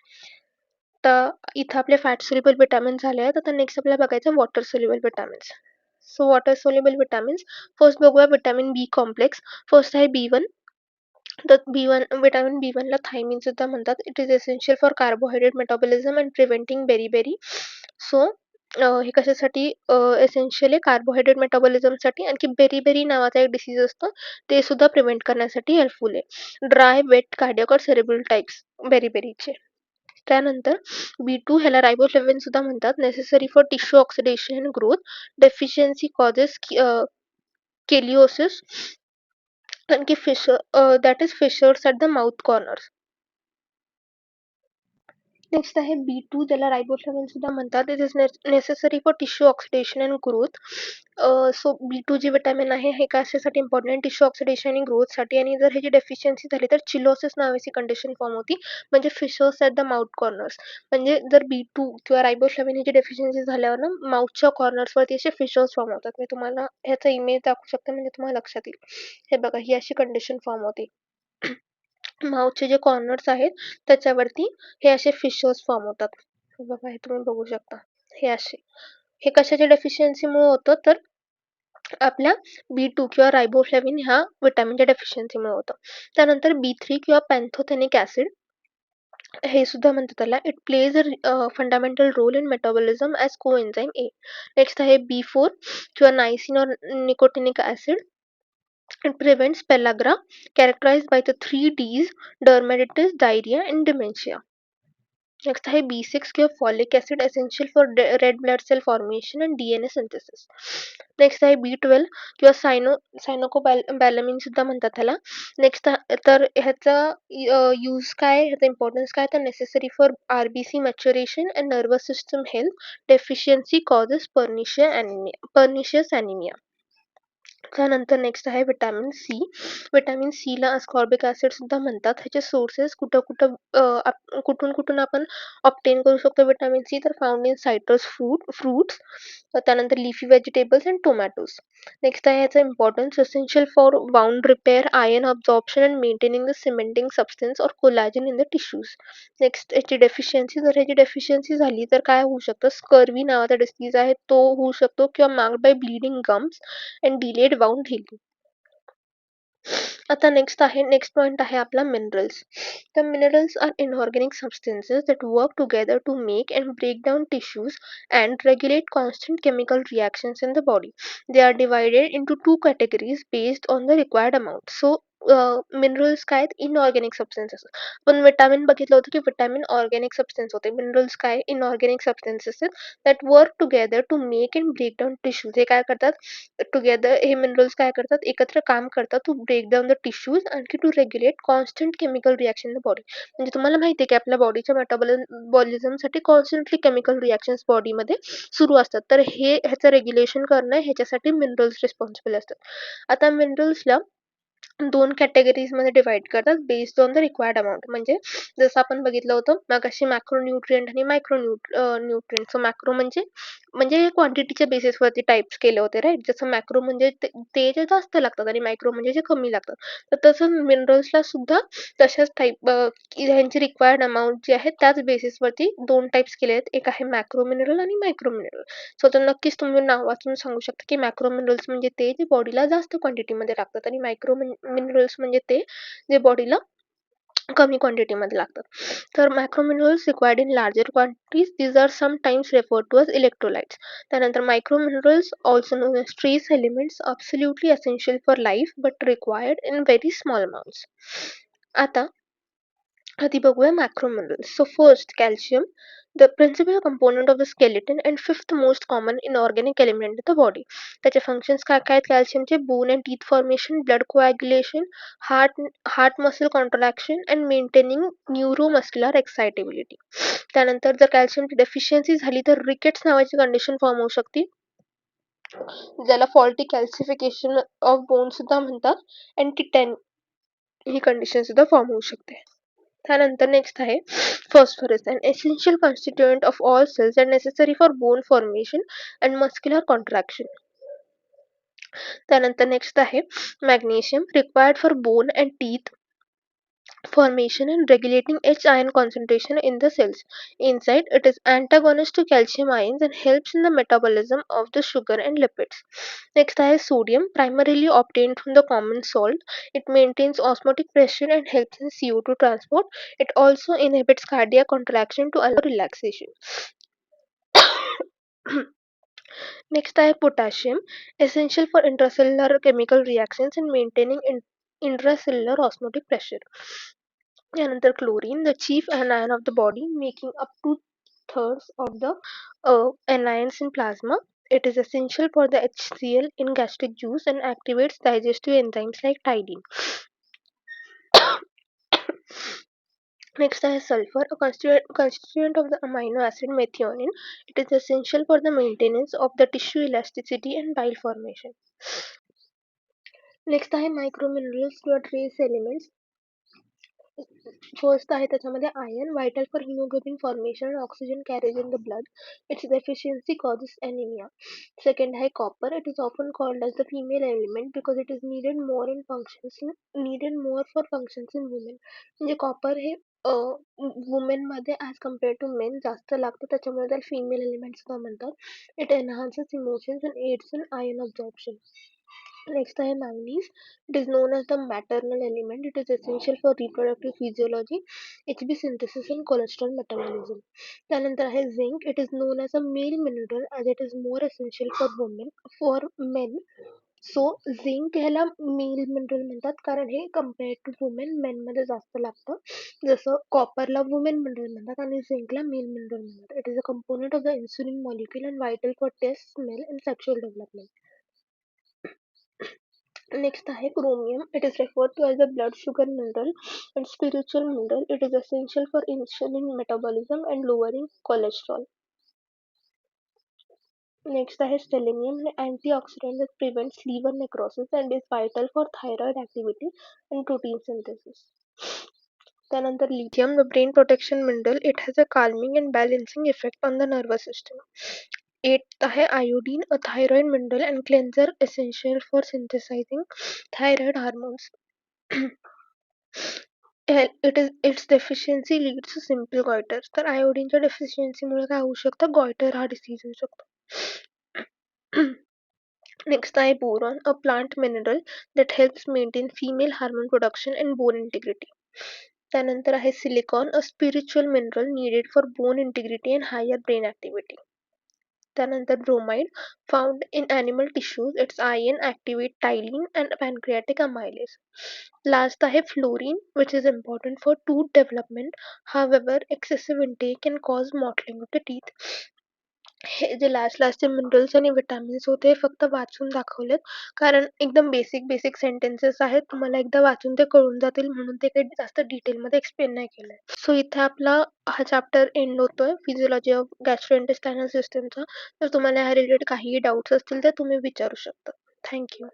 [SPEAKER 1] तर इथं आपले फॅट सोल्युबल विटामिन झाले आहेत. आता नेक्स्ट आपल्याला बघायचं water soluble vitamins. So water soluble vitamins first बघूया व्हिटॅमिन बी कॉम्प्लेक्स. फर्स्ट आहे B1. तर व्हिटॅमिन B1 ला थायमिन सुद्धा म्हणतात. It is essential for carbohydrate metabolism and preventing beriberi. So हे कशासाठी एसेन्शियल आहे? कार्बोहायड्रेट मेटाबॉलिझमसाठी. आणखी बेरी-बेरी नावाचा एक डिसीज असतो, ते सुद्धा प्रिव्हेंट करण्यासाठी हेल्पफुल आहे. Dry, wet, cardiac or cerebral types बेरी-बेरीचे. त्यानंतर B2 ह्याला राइबोफ्लेविन सुद्धा म्हणतात. Necessary for tissue oxidation and growth. Deficiency causes cheilosis आणखी that is fissures at the mouth corners. Next आहे B2 ज्याला राइबोफ्लेविन सुद्धा म्हणतात. It is necessary for tissue oxidation and growth. So B2 जी विटॅमिन आहे हे कशासाठी इम्पॉर्टंट आहे? टिश्यू ऑक्सिडेशन आणि ग्रोथसाठी. आणि जर ह्याची डेफिशियन्सी झाली तर चिलोसिस नावाची कंडिशन फॉर्म होती, म्हणजे fissures at the mouth corners. म्हणजे जर B2 किंवा राइबोफ्लेविन ह्याची डेफिशियन्सी झाल्यावर ना माउथच्या कॉर्नर्सवरती असे फिशर्स फॉर्म होतात. मी तुम्हाला ह्याचा इमेज दाखवू शकते म्हणजे तुम्हाला लक्षात येईल. हे बघा, ही अशी कंडिशन फॉर्म होते. माउथचे जे कॉर्नर्स आहेत त्याच्यावरती हे असे फिशर्स फॉर्म होतात. हे बघा, हे तुम्ही बघू शकता. हे असे, हे कशाच्या डेफिशियन्सीमुळे होतं? तर आपल्या B2 किंवा राइबोफ्लेविन ह्या विटॅमिनच्या डेफिशियन्सीमुळे होतं. त्यानंतर B3 किंवा पॅन्थोथेनिक ऍसिड हे सुद्धा म्हणतात त्याला. It plays a fundamental role in metabolism as coenzyme A. Next आहे B4 किंवा niacin or nicotinic acid. It prevents pellagra, characterized by the three Ds: dermatitis, diarrhea, and dementia. Next आहे B6 किंवा folic acid, essential for red blood cell formation and DNA synthesis. Next आहे B12 किंवा सायनोकोबॅलॅमिन सुद्धा म्हणतात त्याला. नेक्स्ट तर ह्याचा यूज काय, ह्याचा इम्पॉर्टन्स काय? तर necessary for RBC maturation and nervous system health. Deficiency causes pernicious anaemia. त्यानंतर नेक्स्ट आहे व्हिटॅमिन सी. व्हिटॅमिन सी ला अस्कॉर्बिक ऍसिड सुद्धा म्हणतात. ह्याचे सोर्सेस कुठून कुठून आपण ऑब्टेन करू शकतो व्हिटॅमिन सी? तर फाउंड इन सायट्रस फ्रुट्स, त्यानंतर leafy vegetables and tomatoes. Next आहे ह्याचा importance essential for wound repair, iron absorption and maintaining the cementing substance or collagen in the tissues. Next याची डेफिशियन्सी, जर ह्याची डेफिशियन्सी झाली तर काय होऊ शकतं? स्कर्वी नावाचा डिसीज आहे तो होऊ शकतो, किंवा marked by bleeding gums and delayed wound healing. आता नेक्स्ट पॉइंट आहे आपला मिनरल्स. तर minerals are inorganic substances that work together to make and break down tissues and regulate constant chemical reactions in the body. They are divided into two categories based on the required amount. So minerals काय आहेत? Inorganic substances. पण विटामिन बघितलं होतं की विटामिन ऑर्गॅनिक सबस्टन्स होते. मिनरल्स काय? इनऑर्गॅनिक सबस्टन्सेस आहेत that work together to make and break down tissues. हे काय करतात? टुगेदर हे मिनरल्स काय करतात? एकत्र काम करतात to break down the tissues, आणखी to regulate constant chemical reaction in the body. म्हणजे तुम्हाला माहिती आहे की आपल्या बॉडीच्या मेटाबॉलिझमसाठी कॉन्स्टंटली केमिकल रिॲक्शन्स बॉडीमध्ये सुरू असतात. तर ह्याचं रेग्युलेशन करणं ह्याच्यासाठी मिनरल्स रिस्पॉन्सिबल असतात. आता मिनरल्सला दोन कॅटेगरीजमध्ये डिवाइड करतात based on the required amount. म्हणजे जसं आपण बघितलं होतं मगाशी मॅक्रोन्यूट्रिएंट आणि न्यूट्रिएंट. सो मॅक्रो म्हणजे म्हणजे क्वांटिटीच्या बेसिसवरती टाइप्स केले होते, राईट? जसं मॅक्रो म्हणजे ते जे जास्त लागतात आणि मायक्रो म्हणजे जे कमी लागतात. तर तसं मिनरल्सला सुद्धा तशाच टाईप ह्यांची रिक्वायर्ड अमाउंट जी आहे त्याच बेसिसवरती दोन टाइप्स केले आहेत. एक आहे मॅक्रो मिनरल आणि मायक्रो मिनरल. सो तर नक्कीच तुम्ही नाव वाचून सांगू शकता की मॅक्रो मिनरल्स म्हणजे ते जे बॉडीला जास्त क्वांटिटीमध्ये लागतात, आणि मायक्रो मिनरल्स म्हणजे ते जे बॉडीला कमी क्वांटिटीमध्ये लागतात. तर macro minerals required in larger quantities. These are sometimes referred to as electrolytes. त्यानंतर micro minerals also known as trace elements, absolutely essential for life but required in very small amounts. आता आधी बघूया macro minerals. So first calcium. the principal component of the skeleton and fifth most common inorganic element in the body. त्याचे functions काय काय आहेत कॅल्शियमचे? bone and teeth formation, blood coagulation, heart muscle contraction and maintaining neuromuscular excitability. त्यानंतर जर कॅल्शियमची डेफिशियन्सी झाली तर रिकेट्स नावाची कंडिशन फॉर्म होऊ शकते, ज्याला फॉल्टी कॅल्सिफिकेशन ऑफ बोन सुद्धा म्हणतात, आणि टिटॅन ही कंडिशन सुद्धा फॉर्म होऊ शकते. त्यानंतर नेक्स्ट आहे phosphorus, an essential constituent of all cells and necessary for bone formation and muscular contraction. त्यानंतर नेक्स्ट आहे magnesium, required for bone and teeth formation and regulating H ion concentration in the cells. Inside, it is antagonist to calcium ions and helps in the metabolism of the sugar and lipids. Next is sodium, primarily obtained from the common salt. It maintains osmotic pressure and helps in CO2 transport. It also inhibits cardiac contraction to allow relaxation. Next is potassium, essential for intracellular chemical reactions and maintaining intracellular osmotic pressure. Another chlorine, the chief anion of the body, making up 2/3 of the anions in plasma. It is essential for the HCl in gastric juice and activates digestive enzymes like tydine. Next is sulfur, a constituent of the amino acid methionine. It is essential for the maintenance of the tissue elasticity and bile formation. Next आहे microminerals किंवा trace elements. फर्स्ट आहे त्याच्यामध्ये iron, vital for hemoglobin formation and oxygen carriage in the blood. Its deficiency causes anemia. Second आहे copper. It is often called as the female element because it is needed more for functions in women. म्हणजे copper हे वुमेन मध्ये ॲज कम्पेअर टू मेन जास्त लागतं, त्याच्यामुळे त्याला फिमेल एलिमेंट सुद्धा म्हणतात. It enhances emotions and aids in iron absorption. Next आहे manganese. It is known as the maternal element. It is essential for reproductive physiology, HB synthesis and cholesterol metabolism. त्यानंतर आहे zinc. It is known as a male mineral as it is more essential for men. So zinc ह्याला मेल मिनरल म्हणतात कारण हे कम्पेअर टू वुमेन मेन मध्ये जास्त लागतं. जसं कॉपरला वुमेन मिनरल म्हणतात आणि झिंकला मेल मिनरल म्हणतात. It is a component of the insulin molecule and vital for taste, smell and sexual development. Next आहे chromium. It is referred to as the blood sugar mineral and spiritual mineral. It is essential for insulin metabolism and lowering cholesterol. Next आहे selenium, an antioxidant that prevents liver necrosis and is vital for thyroid activity and protein synthesis. त्यानंतर lithium, the brain protection mineral. It has a calming and balancing effect on the nervous system. 8th आहे iodine, a thyroid mineral and cleanser essential for synthesizing thyroid hormones. its deficiency leads to simple goiter. तर आयोडीनच्या डेफिशियन्सीमुळे काय होऊ शकतं? गॉयटर हा डिसीज होऊ शकतो. Next आहे boron, a plant mineral that helps maintain female hormone production and bone integrity. त्यानंतर आहे silicon, a spiritual mineral needed for bone integrity and higher brain activity. त्यानंतर bromide, found in animal tissues. Its ion activate ptyalin and pancreatic amylase. Last आहे fluorine, which is important for tooth development. However, excessive intake can cause mottling of the teeth. हे जे लास्टचे मिनरल्स आणि विटॅमिन्स होते हे फक्त वाचून दाखवलेत, कारण एकदम बेसिक सेंटेन्सेस आहेत, तुम्हाला एकदा वाचून ते कळून जातील म्हणून ते काही जास्त डिटेलमध्ये एक्सप्लेन नाही केलंय. सो इथे आपला हा चॅप्टर एंड होतोय, फिजिओलॉजी ऑफ गॅस्ट्रोइंटेस्टायनल सिस्टमचा. जर तुम्हाला ह्या रिलेटेड काहीही डाऊट्स असतील तर तुम्ही विचारू शकता. थँक्यू.